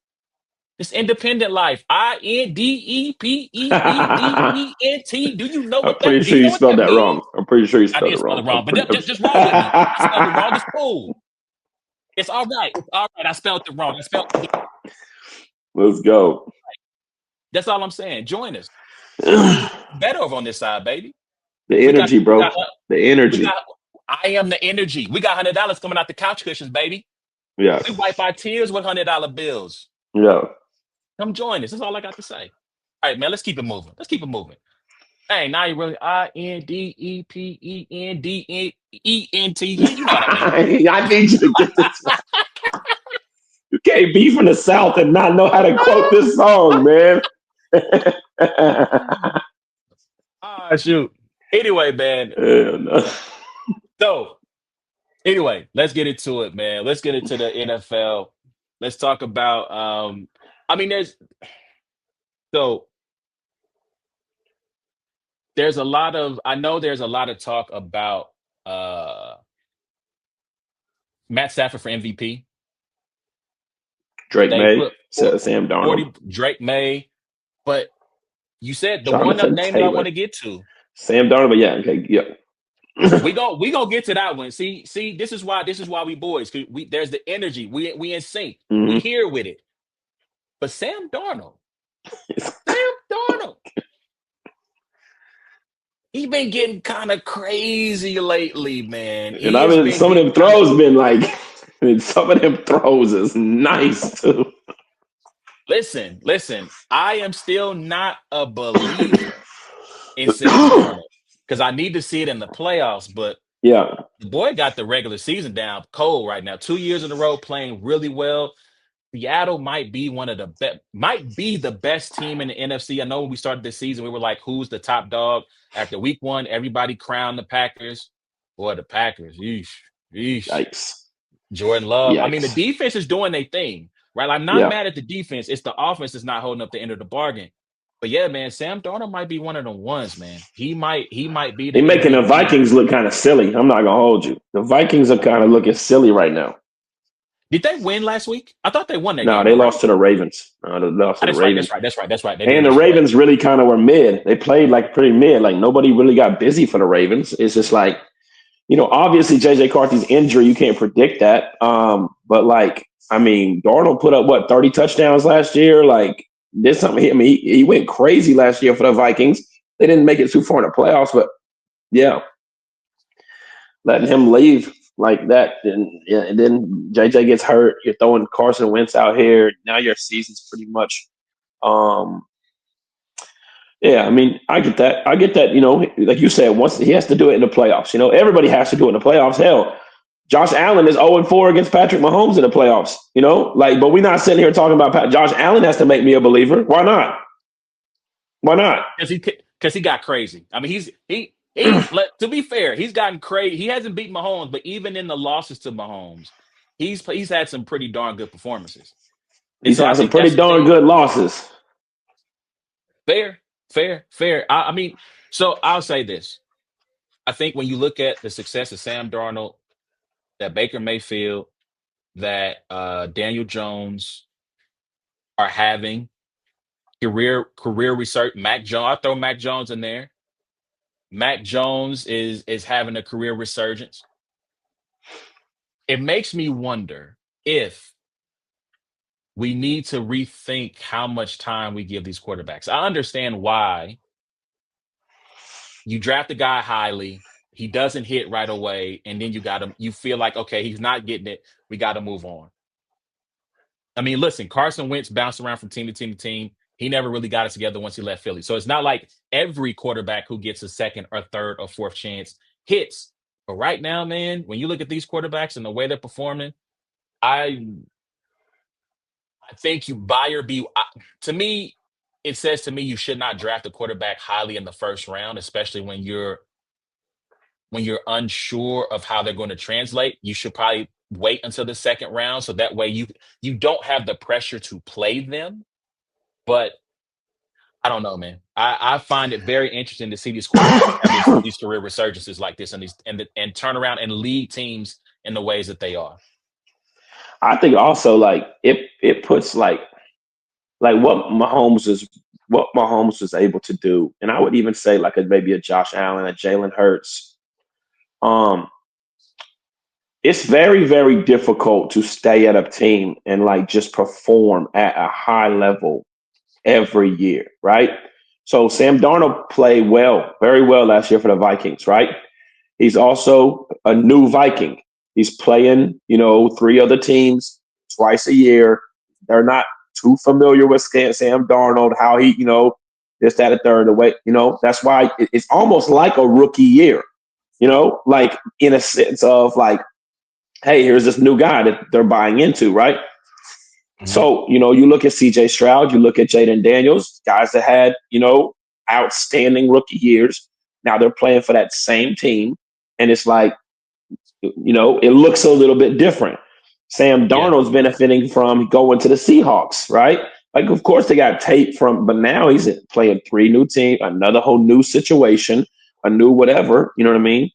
It's independent life. INDEPENDENT. Do you know I'm what pretty that? Do sure you you know what spelled that that wrong. means? I'm pretty sure you I spelled did it spell wrong. it wrong, but just roll with me. I spelled it wrong. It's cool. It's all right. It's all right. I spelled it wrong. I spelled. Let's go. That's all I'm saying. Join us. The Better over on this side, baby. We got. energy, We bro. got. The We energy. got. I am the energy. We got $100 coming out the couch cushions, baby. Yeah. We wipe our tears with $100 bills. Yeah. Come join us. That's all I got to say. All right, man. Let's keep it moving. Let's keep it moving. Hey, now you really INDEPENDENT. You know what I mean. I need you to get this. You can't be from the South and not know how to quote this song, man. Ah, shoot. Anyway, man. Hell no. So, anyway, let's get into it, man. Let's get into the NFL. Let's talk about I mean so there's a lot of I know there's a lot of talk about uh Matt Stafford for MVP. Drake They May, put for- Sam Darnold, 40 Drake May, but you said the one Jonathan name that I want Taylor, to get to. Sam Darnold. But yeah, okay, yeah. We gonna get to that one. See, this is why we boys. 'Cause there's the energy. We in sync. We hmm here with it. But Sam Darnold, he been getting kind of crazy lately, man. And He I has mean, been some of getting them kind of. throws been like, I mean, some of them throws is nice too. Listen. I am still not a believer in Sam Darnold because I need to see it in the playoffs. But Yeah, the boy got the regular season down cold right now. 2 years in a row playing really well. Seattle might be might be the best team in the NFC. I know when we started this season, we were like, who's the top dog? After week 1, everybody crowned the Packers. Boy, the Packers. Yeesh. Yeesh. yikes, Jordan Love. I mean, the yikes. defense is doing their thing, right? I'm not Yeah, mad at the defense. It's the offense that's not holding up the end of the bargain. But yeah, man, Sam Darnold might be one of the ones, man. He might be they the making the MVP. Vikings look kind of silly. I'm not gonna hold you. The Vikings are kind of looking silly right now. Did they win last week? I thought they won that No, game they though, right? lost to the Ravens. They lost to Ah, the that's right. Ravens. That's right. That's right. That's right. They did And the lose to the Ravens. Ravens really kind of were mid. They played like pretty mid. Like nobody really got busy for the Ravens. It's just like, obviously JJ Carthy's injury, you can't predict that. But like, I mean, Darnold put up what 30 touchdowns last year. Like, did something. I mean, he went crazy last year for the Vikings. They didn't make it too far in the playoffs, but yeah, letting him leave like that, and then JJ gets hurt. You're throwing Carson Wentz out here. Now your season's pretty much. Um, yeah, I mean, I get that. I get that. Like you said, once he has to do it in the playoffs. Everybody has to do it in the playoffs. Hell, Josh Allen is 0-4 against Patrick Mahomes in the playoffs. But we're not sitting here talking about Josh Allen has to make me a believer. Why not? Why not? Because he got crazy. I mean, to be fair, he's gotten crazy. He hasn't beat Mahomes, but even in the losses to Mahomes, he's had some pretty darn good performances. And He's so I had some think pretty that's the darn thing. good losses. Fair. I mean, so I'll say this. I think when you look at the success of Sam Darnold, that Baker Mayfield, that Daniel Jones are having career research. Mac Jones, I throw Mac Jones in there. Mac Jones is having a career resurgence. It makes me wonder if we need to rethink how much time we give these quarterbacks. I understand why you draft a guy highly, he doesn't hit right away, and then you feel like, okay, he's not getting it. We got to move on. I mean, listen, Carson Wentz bounced around from team to team to team. He never really got it together once he left Philly. So it's not like every quarterback who gets a second or third or fourth chance hits. But right now, man, when you look at these quarterbacks and the way they're performing, I I think you buy or be. To me, it says to me you should not draft a quarterback highly in the first round, especially when you're unsure of how they're going to translate. You should probably wait until the second round, so that way you don't have the pressure to play them. But I don't know, man. I find it very interesting to see these quarterbacks have these career resurgences like this and turn around and lead teams in the ways that they are. I think also like it puts like what Mahomes was able to do, and I would even say like maybe a Josh Allen, a Jalen Hurts. Um, it's very, very difficult to stay at a team and like just perform at a high level every year, right? So Sam Darnold played well, very well last year for the Vikings, right? He's also a new Viking. He's playing, three other teams twice a year. They're not too familiar with Sam Darnold, how he, this, that, and third, the way, that's why it's almost like a rookie year, like in a sense of like, hey, here's this new guy that they're buying into, right? Mhm. So, you look at CJ Stroud, you look at Jaden Daniels, guys that had, outstanding rookie years. Now they're playing for that same team. And it's like, it looks a little bit different. Sam Yeah. Darnold's benefiting from going to the Seahawks, right? Like, of course, they got tape from, but now he's playing three new teams, another whole new situation, a new whatever, you know what I mean?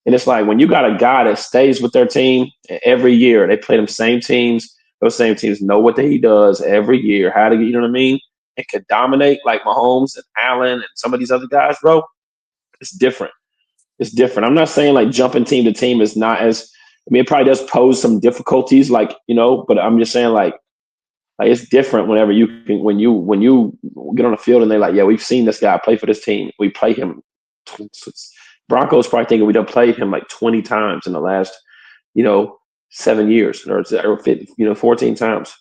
And it's like when you got a guy that stays with their team every year, they play them same teams, those same teams know what he does every year, how to, you know what I mean? And could dominate like Mahomes and Allen and some of these other guys, bro. It's different. It's different. I'm not saying like jumping team to team is not as. I mean, it probably does pose some difficulties, like but I'm just saying like it's different whenever you can when you get on the field and they're like, yeah, we've seen this guy play for this team. We play him. Broncos probably thinking we done played him like 20 times in the last 7 years or 14 times.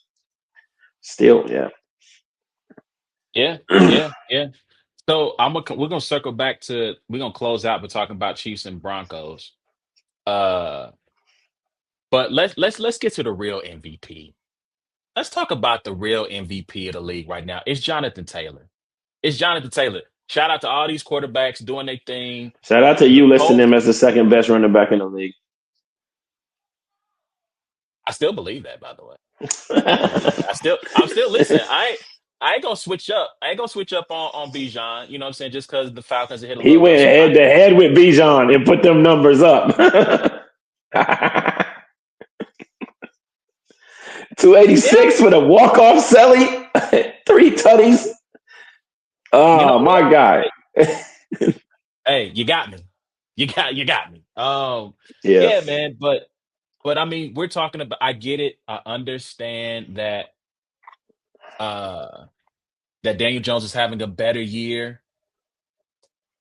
Still, yeah. Yeah. Yeah. Yeah. So we're gonna circle back to we're gonna close out by talking about Chiefs and Broncos. Uh, but let's get to the real MVP. Let's talk about the real MVP of the league right now. It's Jonathan Taylor. It's Jonathan Taylor. Shout out to all these quarterbacks doing their thing. Shout out to The you listing Colts, him as the second best running back in the league. I still believe that, by the way. I still believe that. I'm still listening. I ain't gonna switch up. I ain't gonna switch up on Bijan. You know what I'm saying? Just because the Falcons have hit a He little went rough head spot. to head with Bijan and put them numbers up. 286 Yeah. for the walk-off Selly. 3 tutties. You Oh, know my what? guy. Hey, you got me. You got me. Yeah. Yeah, man. But I mean, we're talking about. I get it. I understand that. Uh, that Daniel Jones is having a better year.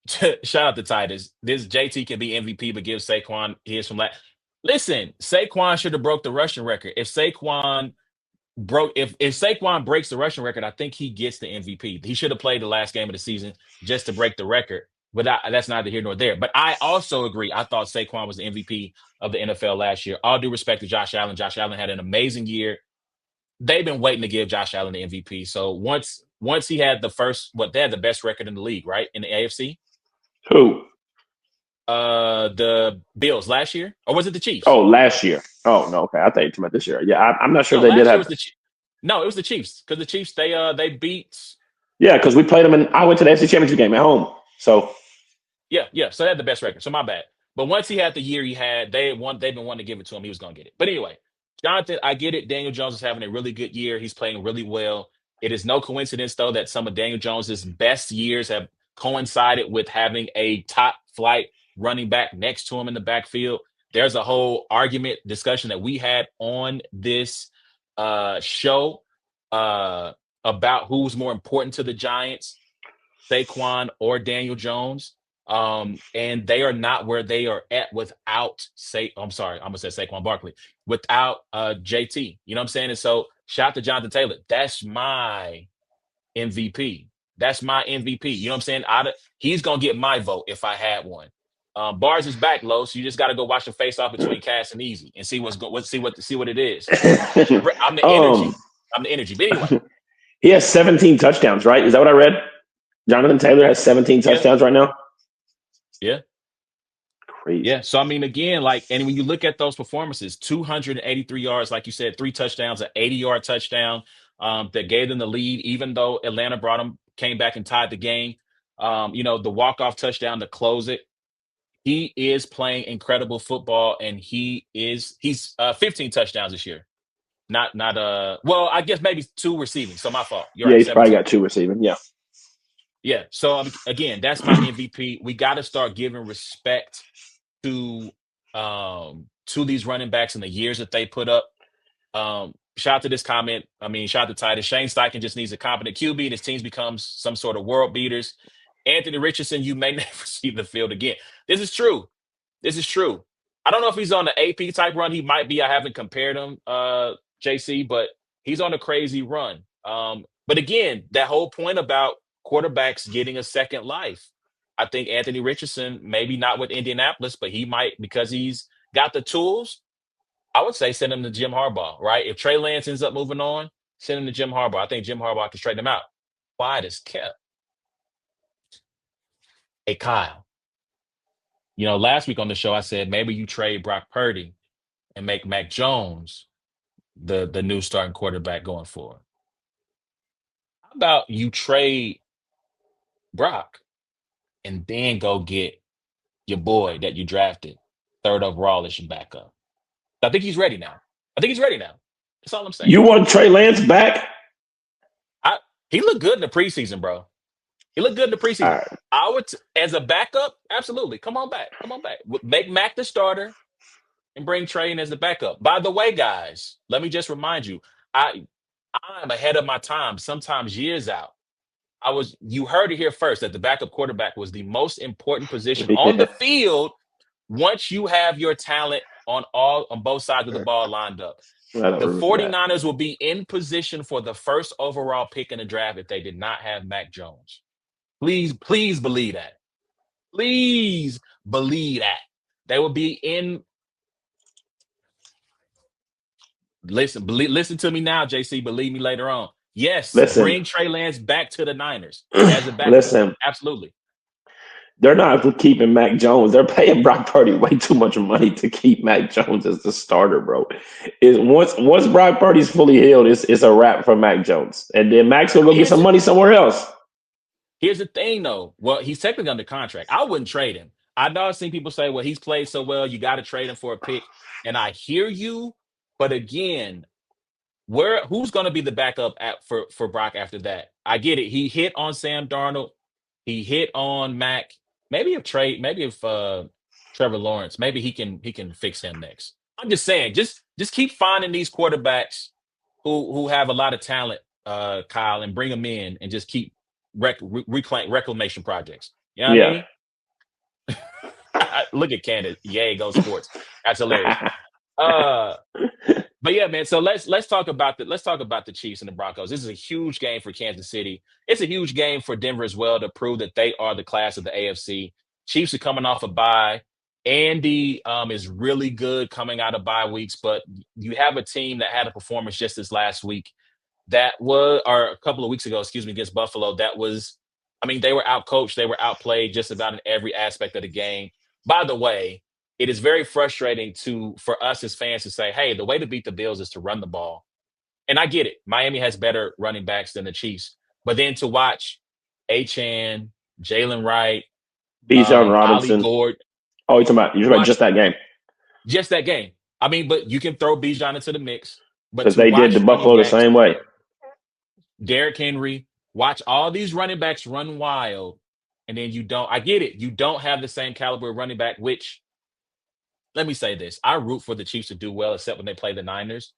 Shout out to Titus. This JT can be MVP, but give Saquon his from last. Listen, Saquon should have broke the rushing record. If Saquon breaks the rushing record, I think he gets the MVP. He should have played the last game of the season just to break the record. But that's neither here nor there. But I also agree. I thought Saquon was the MVP of the NFL last year. All due respect to Josh Allen. Josh Allen had an amazing year. They've been waiting to give Josh Allen the MVP. So once he had they had the best record in the league, right? In the AFC. Who? The Bills last year, or was it the Chiefs? Oh, last year. Oh, no. Okay. I thought you were talking about this year. Yeah, I'm not sure if No, they did last year was have. the Chiefs. No, it was the Chiefs because the Chiefs they beat. Yeah, because we played them I went to the NFC Championship game at home. So, Yeah. So they had the best record. So my bad. But once he had the year he had, they've been wanting to give it to him. He was going to get it. But anyway, Jonathan, I get it. Daniel Jones is having a really good year. He's playing really well. It is no coincidence though that some of Daniel Jones's best years have coincided with having a top flight running back next to him in the backfield. There's a whole argument discussion that we had on this show about who's more important to the Giants, Saquon or Daniel Jones. And they are not where they are at without I'm sorry, I'm gonna say Saquon Barkley without JT. You know what I'm saying? And so shout out to Jonathan Taylor. That's my MVP. That's my MVP. You know what I'm saying? He's gonna get my vote if I had one. Bars is back, low. So you just got to go watch the face off between Cass and Easy and see see what it is. I'm the energy. I'm the energy. But anyway, he has 17 touchdowns, right? Is that what I read? Jonathan Taylor has 17 yeah, touchdowns right now. yeah. crazy. Yeah. So I mean, again, like, and when you look at those performances, 283 yards, like you said, 3 touchdowns, an 80-yard touchdown that gave them the lead, even though Atlanta came back and tied the game. The walk-off touchdown to close it. He is playing incredible football, and he's 15 touchdowns this year. Not well, I guess maybe 2 receiving. So my fault. You're Yeah, right, he's probably 17. got 2 receiving. Yeah. Yeah. So again, that's my MVP. We got to start giving respect to these running backs and the years that they put up. Shout out to this comment. I mean, shout out to Titus. Shane Steichen just needs a competent QB, and his teams becomes some sort of world beaters. Anthony Richardson, you may never see the field again. This is true. This is true. I don't know if he's on the AP type run. He might be. I haven't compared him, JC, but he's on a crazy run. But again, that whole point about quarterbacks getting a second life. I think Anthony Richardson, maybe not with Indianapolis, but he might, because he's got the tools. I would say send him to Jim Harbaugh, right? If Trey Lance ends up moving on, send him to Jim Harbaugh. I think Jim Harbaugh can straighten him out. Quiet as kept. Hey, Kyle. Last week on the show, I said maybe you trade Brock Purdy and make Mac Jones the new starting quarterback going forward. How about you trade Brock and then go get your boy that you drafted 3rd overall as your backup? I think he's ready now. That's all I'm saying. You want Trey Lance back? He looked good in the preseason, bro. He looked good in the preseason. Right. I would, as a backup, absolutely. Come on back. Make Mac the starter and bring Trey in as the backup. By the way, guys, let me just remind you, I'm ahead of my time, sometimes years out. You heard it here first, that the backup quarterback was the most important position on the field once you have your talent on both sides of the ball lined up. The 49ers will be in position for the first overall pick in the draft if they did not have Mac Jones. Please believe that. Please believe that. They will be in. Listen to me now, JC. Believe me later on. Yes, bring Trey Lance back to the Niners as a backup. Listen, absolutely. They're not keeping Mac Jones. They're paying Brock Purdy way too much money to keep Mac Jones as the starter, bro. Once Brock Purdy's fully healed, it's a wrap for Mac Jones, and then Max will go get some money somewhere else. Here's the thing, though. Well, he's technically under contract. I wouldn't trade him. I know I've seen people say, "Well, he's played so well, you got to trade him for a pick," and I hear you, but again, who's going to be the backup for Brock after that? I get it. He hit on Sam Darnold. He hit on Mac. Maybe if Trevor Lawrence, maybe he can fix him next. I'm just saying, just keep finding these quarterbacks who have a lot of talent, Kyle, and bring them in and just keep reclamation projects. You know what I mean? Look at Candace. Yay, go sports. That's hilarious. But yeah, man. So let's talk about the Chiefs and the Broncos. This is a huge game for Kansas City. It's a huge game for Denver as well to prove that they are the class of the AFC. Chiefs are coming off a bye. Andy is really good coming out of bye weeks, but you have a team that had a performance just this last week or a couple of weeks ago, against Buffalo. They were outcoached, they were outplayed just about in every aspect of the game. By the way, it is very frustrating for us as fans to say, hey, the way to beat the Bills is to run the ball. And I get it. Miami has better running backs than the Chiefs. But then to watch Achane, Jalen Wright, Bijan Robinson. Ollie Gord. Oh, you're talking about just that game? Just that game. But you can throw Bijan into the mix. Because they did the Buffalo the same way. Derrick Henry. Watch all these running backs run wild. And then I get it. You don't have the same caliber of running back, which, let me say this. I root for the Chiefs to do well, except when they play the Niners.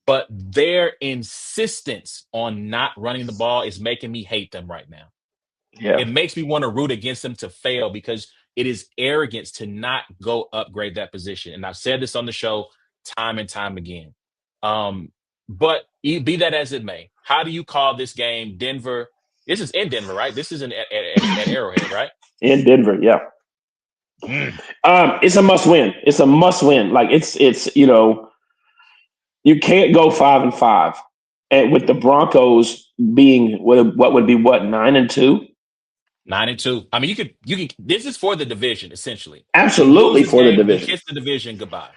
But their insistence on not running the ball is making me hate them right now. Yeah. It makes me want to root against them to fail because it is arrogance to not go upgrade that position. And I've said this on the show time and time again. But be that as it may, how do you call this game? Denver. This is in Denver, right? This isn't at Arrowhead, right? In Denver, yeah. It's a must win. It's a must win. Like it's you can't go 5-5, and with the Broncos being what would be 9-2. 9-2. I mean, you can. This is for the division essentially. You lose Absolutely this for the game, you division. kiss the division goodbye.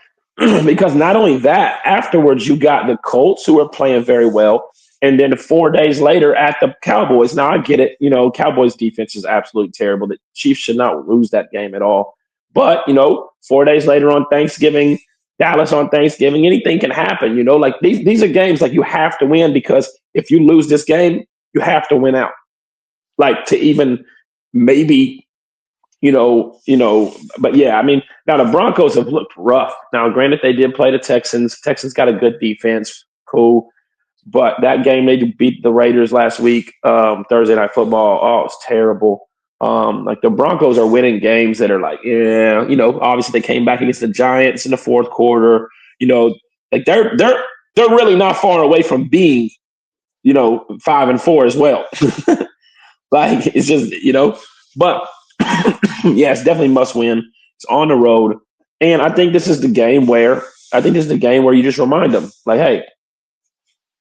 Because not only that, afterwards you got the Colts who are playing very well, and then 4 days later at the Cowboys. Now I get it, Cowboys defense is absolutely terrible. The Chiefs should not lose that game at all. But 4 days later on Thanksgiving, Dallas on Thanksgiving, anything can happen. Like these are games like you have to win because if you lose this game, you have to win out. Like to even maybe but yeah, I mean, now the Broncos have looked rough. Now, granted, they did play the Texans. Texans got a good defense, cool. But that game they beat the Raiders last week, Thursday Night Football. Oh, it's terrible. Like the Broncos are winning games that are like, yeah, obviously they came back against the Giants in the fourth quarter. Like they're really not far away from being, 5-4 as well. Like it's just, but yeah, it's definitely must win. It's on the road, and I think this is the game where you just remind them, like, hey,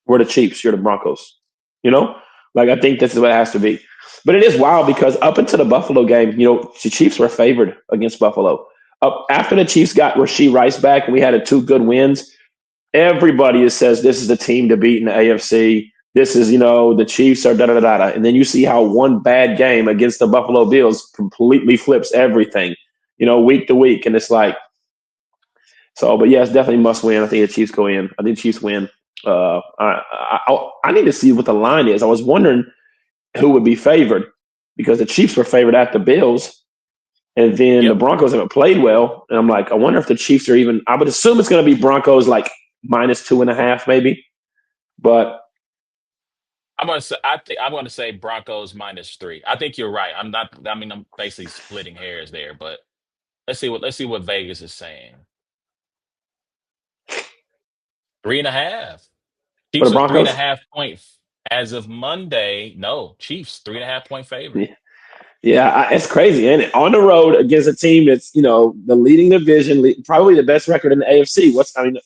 we're the Chiefs, you're the Broncos. Like I think this is what it has to be. But it is wild because up until the Buffalo game, the Chiefs were favored against Buffalo. Up after the Chiefs got Rashee Rice back, and we had two good wins. Everybody says this is the team to beat in the AFC. This is, the Chiefs are da da da da. And then you see how one bad game against the Buffalo Bills completely flips everything, week to week. And it's like, so, but yeah, it's definitely must win. I think the Chiefs go in. I think the Chiefs win. I need to see what the line is. I was wondering who would be favored because the Chiefs were favored at the Bills. And then the Yep. Broncos haven't played well. And I'm like, I wonder if the Chiefs are even, I would assume it's going to be Broncos like -2.5 maybe. But I'm gonna say Broncos -3. I think you're right. I'm not. I mean, I'm basically splitting hairs there, but let's see what Vegas is saying. 3.5. for the Chiefs are three and a Broncos, half point as of Monday. No, Chiefs 3.5 point favorite. yeah, it's crazy, ain't it? On the road against a team that's, the leading division, probably the best record in the AFC.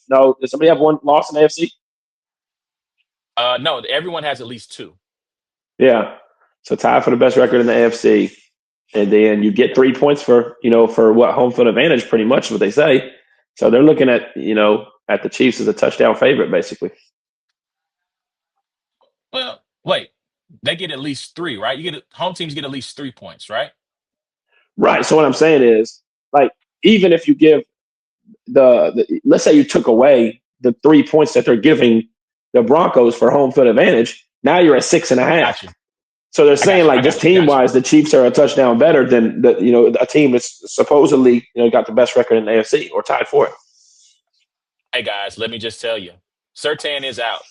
No, does somebody have one loss in the AFC? No, everyone has at least two. Yeah. So tied for the best record in the AFC. And then you get 3 points for what home field advantage, pretty much what they say. So they're looking at the Chiefs as a touchdown favorite, basically. Well, wait, they get at least three, right? Home teams get at least 3 points, right? Right. So what I'm saying is, like, even if you give let's say you took away the 3 points that they're giving the Broncos for home field advantage, now you're at 6.5. Got you. So they're I got saying you. I like just got you. team Got you. wise, the Chiefs are a touchdown better than a team that's supposedly got the best record in the AFC or tied for it. Hey guys, let me just tell you, Sertan is out.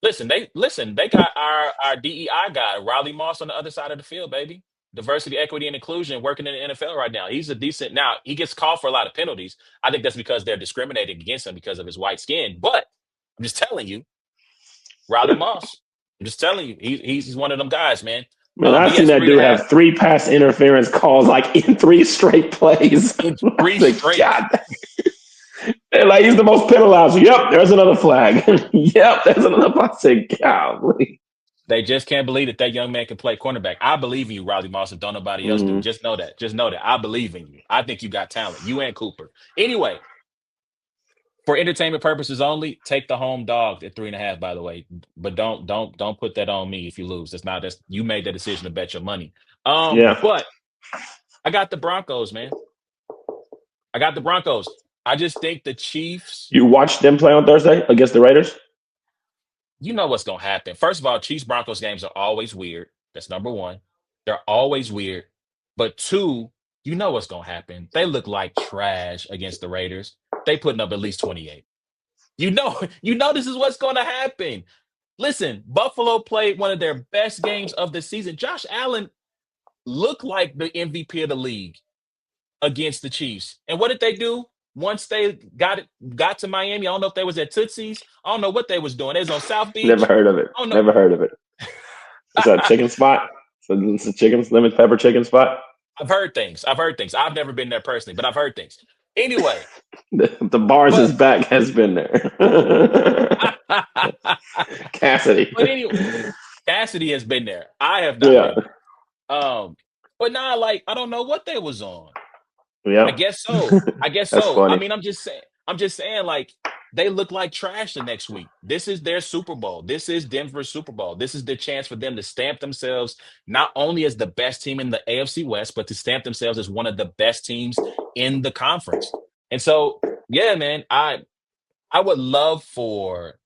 They got our DEI guy, Riley Moss, on the other side of the field, baby. Diversity, equity, and inclusion working in the NFL right now. He's a decent. Now he gets called for a lot of penalties. I think that's because they're discriminating against him because of his white skin. But I'm just telling you, Riley Moss. I'm just telling you, he's one of them guys, man. Man, I've But seen yes, that three and dude a half have 3 pass interference calls like in 3 straight plays. in I three said, straight. God, and like he's the most penalized. Yep, there's another flag. Yep, there's another. I said, golly. They just can't believe that young man can play cornerback. I believe in you, Riley Moss, and don't nobody else do. Mm-hmm. Just know that. Just know that. I believe in you. I think you got talent. You and Cooper. Anyway, for entertainment purposes only, take the home dog at 3.5. By the way, but don't put that on me if you lose. That's you made the decision to bet your money. Yeah. But I got the Broncos, man. I got the Broncos. I just think the Chiefs. You watched them play on Thursday against the Raiders? You know what's gonna happen. First of all, Chiefs Broncos games are always weird. That's number one. They're always weird. But two, you know what's gonna happen. They look like trash against the Raiders. They putting up at least 28. You know this is what's gonna happen. Listen, Buffalo played one of their best games of the season. Josh Allen looked like the MVP of the league against the Chiefs. And what did they do? Once they got to Miami, I don't know if they was at Tootsie's. I don't know what they was doing. They was on South Never Beach. heard of it. I don't know. Never heard of it. It's a chicken spot. So it's a lemon pepper chicken spot. I've heard things. I've never been there personally, but I've heard things. Anyway, The bars but is back has been there. but Cassidy. anyway, Cassidy has been there. I have not Yeah. been there. But nah, like I don't know what they was on. I Yeah, guess so. I guess that's so. I funny. mean, I'm just saying. I'm just saying, like they look like trash the next week. This is their Super Bowl. This is Denver's Super Bowl. This is the chance for them to stamp themselves not only as the best team in the AFC West, but to stamp themselves as one of the best teams in the conference. And so, yeah, man, I would love for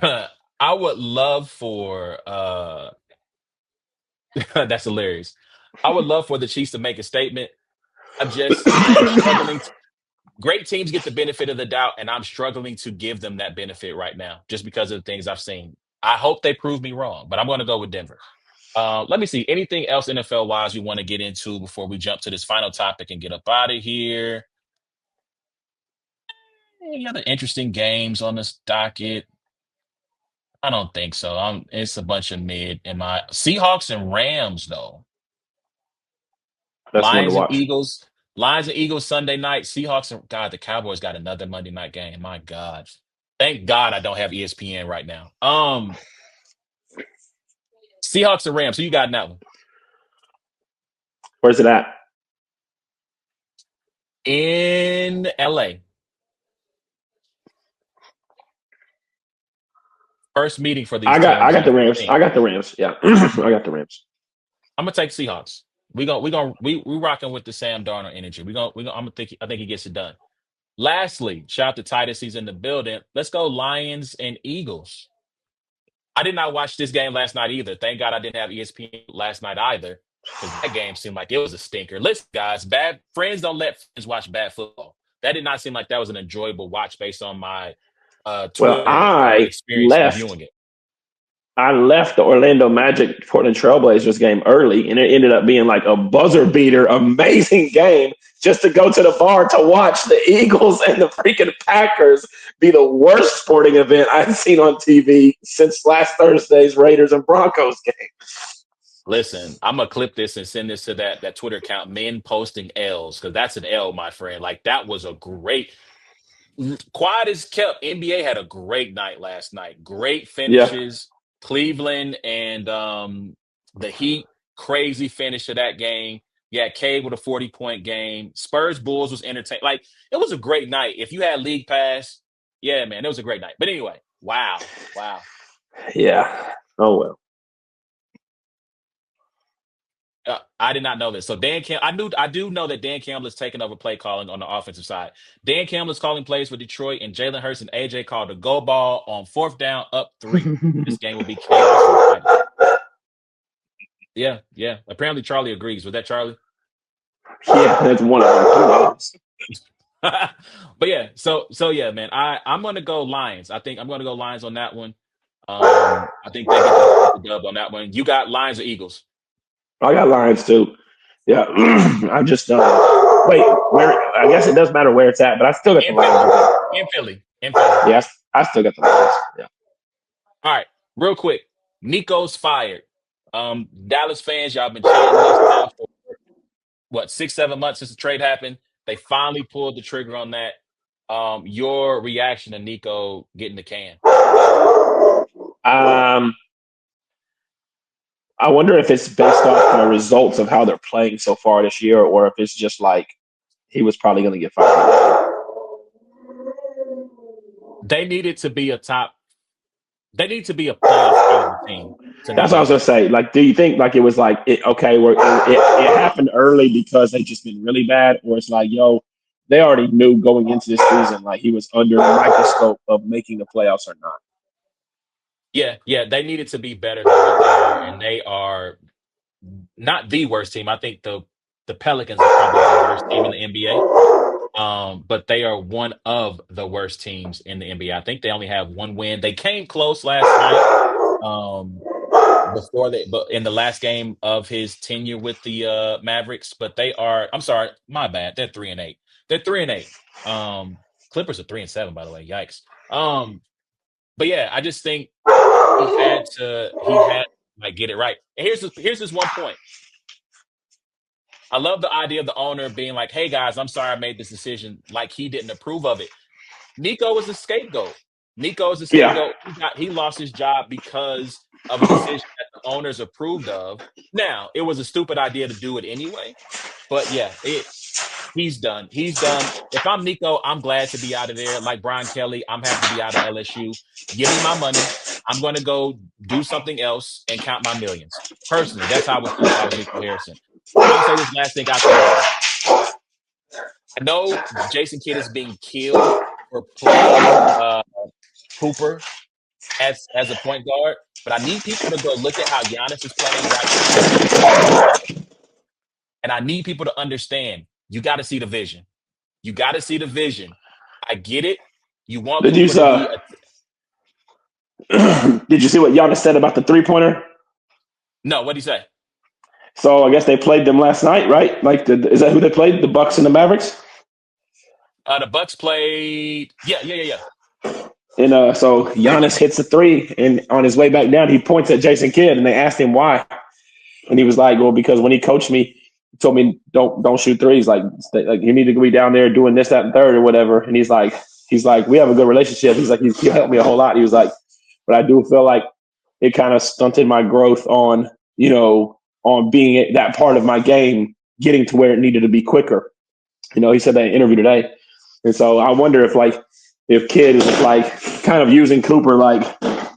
I would love for that's hilarious. I would love for the Chiefs to make a statement. I'm struggling. Great teams get the benefit of the doubt, and I'm struggling to give them that benefit right now, just because of the things I've seen. I hope they prove me wrong, but I'm going to go with Denver. Let me see. Anything else NFL wise you want to get into before we jump to this final topic and get up out of here? Any other interesting games on this docket? I don't think so. It's a bunch of mid in my Seahawks and Rams though. That's one to Lions and watch. Eagles. Lions and Eagles Sunday night. Seahawks and God, the Cowboys got another Monday night game. My God. Thank God I don't have ESPN right now. Seahawks and Rams. Who you got in that one? Where's it at? In LA. First meeting for these I teams, got I the Rams. think. I got the Rams. Yeah, I got the Rams. I'm gonna take Seahawks. We rocking with the Sam Darnold energy. I think he gets it done. Lastly, shout out to Titus. He's in the building. Let's go Lions and Eagles. I did not watch this game last night either. Thank God I didn't have ESPN last night either, because that game seemed like it was a stinker. Listen, guys, bad friends don't let friends watch bad football. That did not seem like that was an enjoyable watch based on my Well, Twitter experience reviewing it. I left the Orlando Magic Portland Trailblazers game early, and it ended up being like a buzzer beater, amazing game just to go to the bar to watch the Eagles and the freaking Packers be the worst sporting event I've seen on TV since last Thursday's Raiders and Broncos game. Listen, I'm gonna clip this and send this to that Twitter account, men posting L's, because that's an L, my friend. Like that was a great quiet as kept. NBA had a great night last night. Great Yeah, finishes. Cleveland and the Heat, crazy finish of that game. Yeah, Cade with a 40-point game. Spurs Bulls was entertaining. Like it was a great night. If you had League Pass, yeah, man, it was a great night. But anyway, wow. yeah. Oh well. I did not know this. So I do know that Dan Campbell is taking over play calling on the offensive side. Dan Campbell is calling plays for Detroit, and Jalen Hurts and AJ called a go ball on 4th down, up 3. This game will be chaos for the Titans. Yeah. Apparently Charlie agrees. Was that Charlie? Yeah, that's one of them. But yeah, so yeah, man. I'm gonna go Lions. I think I'm gonna go Lions on that one. I think they get the dub on that one. You got Lions or Eagles? I got Lions too. Yeah, I'm just wait. Where? I guess it does matter where it's at, but I still got the Lions. In Philly. Yes, I still got the Lions. Yeah. All right, real quick. Nico's fired. Dallas fans, y'all been chanting this now for what 6-7 months since the trade happened. They finally pulled the trigger on that. Your reaction to Nico getting the can? I wonder if it's based off the results of how they're playing so far this year, or if it's just like he was probably going to get fired. They needed to be a top. They need to be a playoff caliber team. That's what I was gonna say. Like, do you think like it was like okay, where it happened early because they just been really bad, or it's like yo, they already knew going into this season like he was under the microscope of making the playoffs or not. Yeah, they needed to be better than what they are, and they are not the worst team. I think the Pelicans are probably the worst team in the NBA. But they are one of the worst teams in the NBA. I think they only have one win. They came close last night. But in the last game of his tenure with the Mavericks, but they are. I'm sorry, my bad. They're 3-8. They're 3-8. Clippers are 3-7, by the way. Yikes. But yeah, I just think he had to like get it right. And here's this one point. I love the idea of the owner being like, "Hey guys, I'm sorry I made this decision." Like he didn't approve of it. Nico was a scapegoat. He lost his job because of a decision that the owners approved of. Now, it was a stupid idea to do it anyway, but yeah, he's done. He's done. If I'm Nico, I'm glad to be out of there. Like Brian Kelly, I'm happy to be out of LSU. Give me my money. I'm going to go do something else and count my millions. Personally, that's how I would feel if I was Nico Harrison. I'll say this last thing out the door. I know Jason Kidd is being killed for playing Cooper as a point guard, but I need people to go look at how Giannis is playing right now. And I need people to understand you got to see the vision. You got to see the vision. I get it. You want Did you Cooper to be did you see what Giannis said about the 3-pointer? No, what'd he say? So I guess they played them last night, right? Like, is that who they played? The Bucks and the Mavericks. The Bucks played. Yeah. And so Giannis hits a 3, and on his way back down, he points at Jason Kidd, and they asked him why, and he was like, "Well, because when he coached me, he told me don't shoot threes. Like you need to be down there doing this, that, and third, or whatever." And he's like, we have a good relationship. He's like, he helped me a whole lot. He was like, but I do feel like it kind of stunted my growth on on being that part of my game, getting to where it needed to be quicker. He said that in an interview today, and so I wonder if Kid is like kind of using Cooper like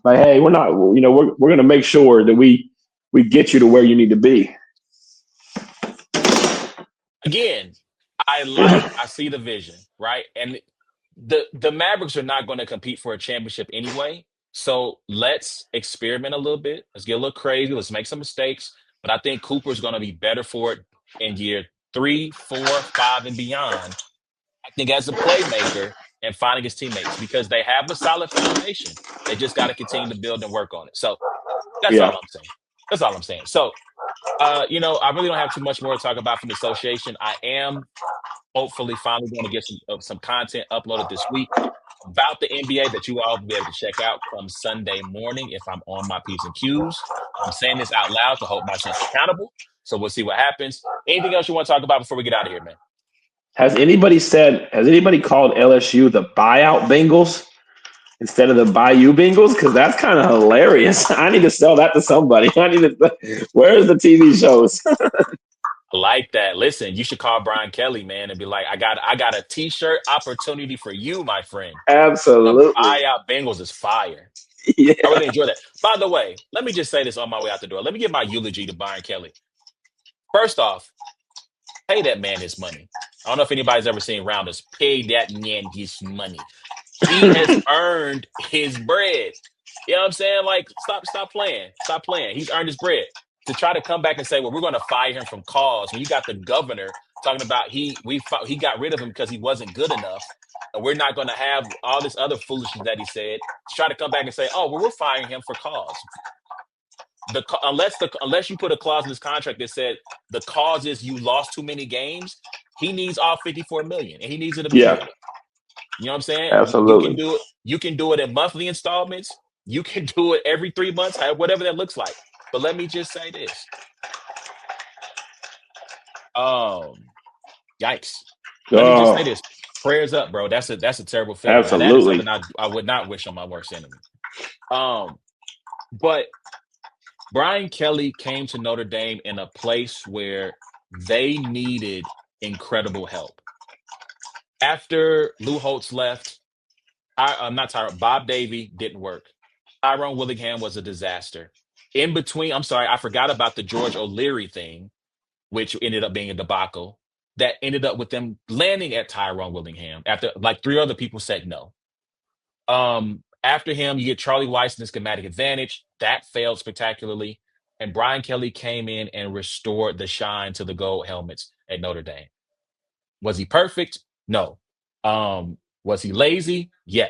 hey, we're not, we're going to make sure that we get you to where you need to be. Again, I see the vision, right? And the Mavericks are not going to compete for a championship anyway. So let's experiment a little bit. Let's get a little crazy. Let's make some mistakes. But I think Cooper's going to be better for it in year 3, 4, 5, and beyond. I think as a playmaker and finding his teammates because they have a solid foundation. They just got to continue to build and work on it. So that's all Yeah. I'm saying. That's all I'm saying. So, I really don't have too much more to talk about from the association. I am hopefully finally going to get some content uploaded this week about the NBA that you all will be able to check out come Sunday morning if I'm on my P's and Q's. I'm saying this out loud to hold myself accountable. So we'll see what happens. Anything else you want to talk about before we get out of here, man? Has anybody called LSU the buyout Bengals instead of the Bayou Bengals? Because that's kind of hilarious. I need to sell that to somebody. Where's the TV shows? I like that. Listen, you should call Brian Kelly, man, and be like, I got a t-shirt opportunity for you, my friend. The Absolutely. buyout Bengals is fire. Yeah. I really enjoy that. By the way, let me just say this on my way out the door. Let me give my eulogy to Brian Kelly. First off, pay that man his money. I don't know if anybody's ever seen Rounders. Pay that man his money. He has earned his bread. You know what I'm saying? Like, stop playing. Stop playing. He's earned his bread. To try to come back and say, well, we're going to fire him from cause when you got the governor talking about he got rid of him because he wasn't good enough, and we're not going to have all this other foolishness that he said. To try to come back and say, oh, well, we're firing him for cause. Unless you put a clause in this contract that said the cause is you lost too many games, he needs all 54 million, and he needs it Yeah. immediately. You know what I'm saying? You can Absolutely. do it. You can do it in monthly installments. You can do it every 3 months, whatever that looks like. But let me just say this. Yikes. Let me just say this. Prayers up, bro. That's a terrible feeling. Now, that is Absolutely. something I would not wish on my worst enemy. But Brian Kelly came to Notre Dame in a place where they needed incredible help. After Lou Holtz left, Bob Davie didn't work. Tyrone Willingham was a disaster. In between, I'm sorry, I forgot about the George O'Leary thing, which ended up being a debacle. That ended up with them landing at Tyrone Willingham after like 3 other people said no. After him, you get Charlie Weiss in the schematic advantage. That failed spectacularly. And Brian Kelly came in and restored the shine to the gold helmets at Notre Dame. Was he perfect? No. Was he lazy? Yes.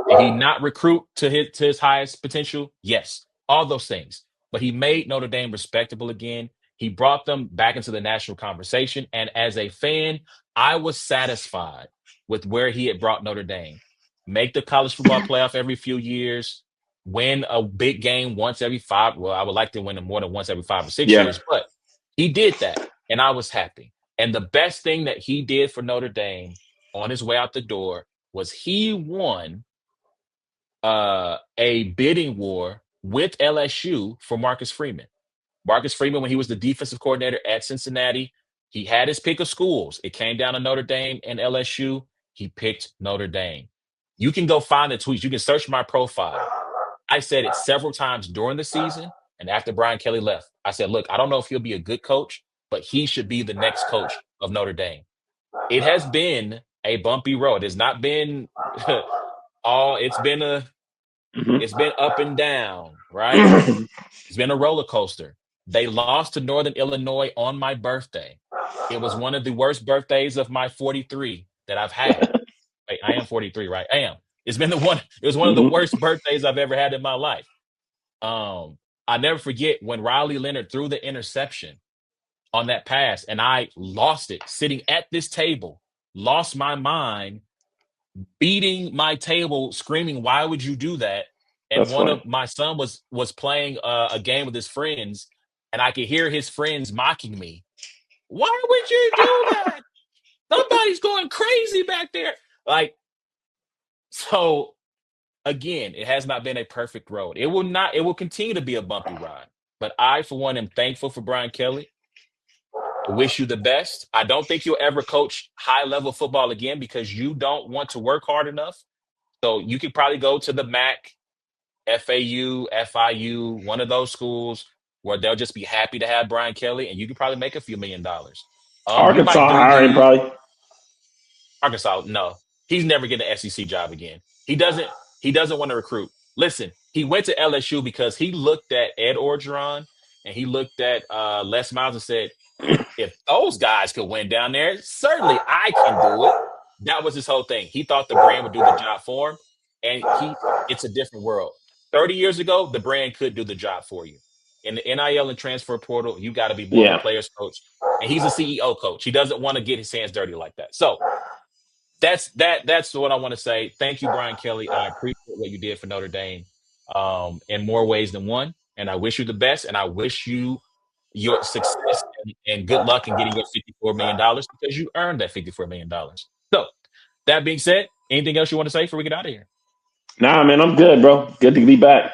Did he not recruit to his highest potential? Yes. All those things. But he made Notre Dame respectable again. He brought them back into the national conversation. And as a fan, I was satisfied with where he had brought Notre Dame. Make the college football playoff every few years, win a big game once every 5. Well, I would like to win them more than once every 5 or 6 Yeah. years, but he did that. And I was happy. And the best thing that he did for Notre Dame on his way out the door was he won a bidding war with LSU for Marcus Freeman. Marcus Freeman, when he was the defensive coordinator at Cincinnati, he had his pick of schools. It came down to Notre Dame and LSU. He picked Notre Dame. You can go find the tweets. You can search my profile. I said it several times during the season and after Brian Kelly left. I said, look, I don't know if he'll be a good coach, but he should be the next coach of Notre Dame. It has been a bumpy road. It's not been it's been up and down, right? It's been a roller coaster. They lost to Northern Illinois on my birthday. It was one of the worst birthdays of my 43 that I've had. Wait, I am 43, right? I am. It was one of the worst birthdays I've ever had in my life. I never forget when Riley Leonard threw the interception on that pass, and I lost it sitting at this table, lost my mind, beating my table, screaming, "Why would you do that?" And That's one funny. of my son was playing a game with his friends, and I could hear his friends mocking me. Why would you do that? Somebody's going crazy back there. Like, so again, it has not been a perfect road. It will continue to be a bumpy ride. But I, for one, am thankful for Brian Kelly. I wish you the best. I don't think you'll ever coach high-level football again because you don't want to work hard enough. So you could probably go to the MAC, FAU, FIU, one of those schools where they'll just be happy to have Brian Kelly, and you could probably make a few $1 million. You might Arkansas do hiring the probably. Arkansas. No, he's never getting an SEC job again. He doesn't. He doesn't want to recruit. Listen, he went to LSU because he looked at Ed Orgeron and he looked at Les Miles and said, if those guys could win down there, certainly I can do it. That was his whole thing. He thought the brand would do the job for him, and it's a different world. 30 years ago, the brand could do the job for you. In the NIL and transfer portal, you got to be more of a Yeah. player's coach, and he's a CEO coach. He doesn't want to get his hands dirty like that. So that's what I want to say. Thank you, Brian Kelly. I appreciate what you did for Notre Dame in more ways than one, and I wish you the best, and I wish you your success and good luck in getting your $54 million because you earned that $54 million. So that being said, anything else you want to say before we get out of here? Nah, man, I'm good, bro. Good to be back.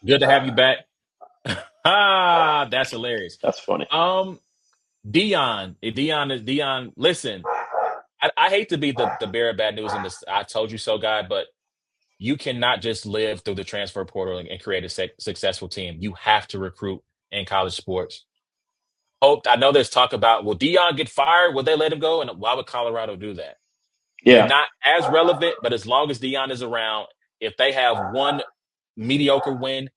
Good to have you back. That's hilarious. That's funny. Dion, listen, I hate to be the bearer of bad news in this I told you so guy, but you cannot just live through the transfer portal and create a successful team. You have to recruit in college sports. I know there's talk about, will Dion get fired? Will they let him go? And why would Colorado do that? You're Yeah. not as relevant, but as long as Dion is around, if they have one mediocre win,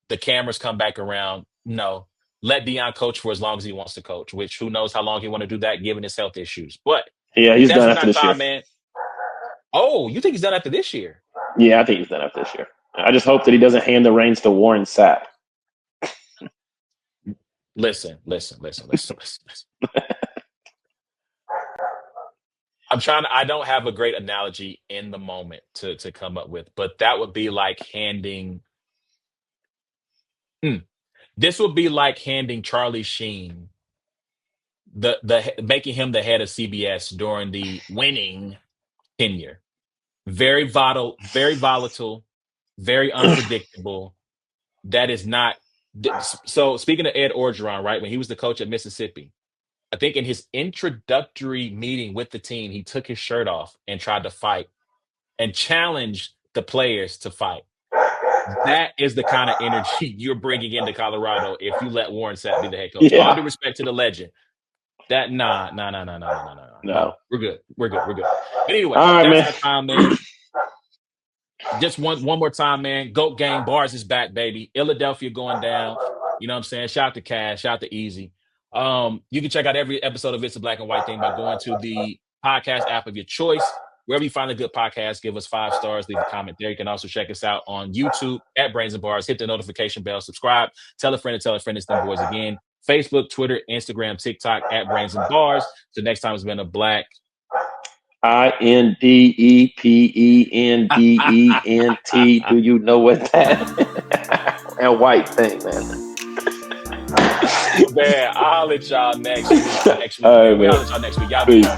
the cameras come back around. No, let Dion coach for as long as he wants to coach, which who knows how long he want to do that given his health issues. But Yeah, he's that's done not after this year. time, man. Oh, you think he's done after this year? Yeah, I think he's done after this year. I just hope that he doesn't hand the reins to Warren Sapp. Listen. I don't have a great analogy in the moment to come up with, but that would be like this would be like handing Charlie Sheen making him the head of CBS during the winning tenure. Very volatile, very unpredictable. That is not so. Speaking of Ed Orgeron, right, when he was the coach at Mississippi, I think in his introductory meeting with the team, he took his shirt off and tried to fight and challenged the players to fight. That is the kind of energy you're bringing into Colorado if you let Warren Sapp be the head coach. Yeah. All due respect to the legend. That no. We're good. But anyway, All right, that's man. our time, man. Just one more time, man. GOAT gang, Bars is back, baby. Philadelphia going down. You know what I'm saying? Shout out to Cash, shout out to Easy. You can check out every episode of It's a Black and White Thing by going to the podcast app of your choice. Wherever you find a good podcast, give us 5 stars, leave a comment there. You can also check us out on YouTube at Brains and Bars. Hit the notification bell, subscribe, tell a friend, it's them boys again. Facebook, Twitter, Instagram, TikTok at Brains and Bars. So next time it's been a black INDEPENDENT. Do you know what that and white thing, man? Man, I'll let y'all next week. All right, We'll man. let y'all next week. Y'all Peace. be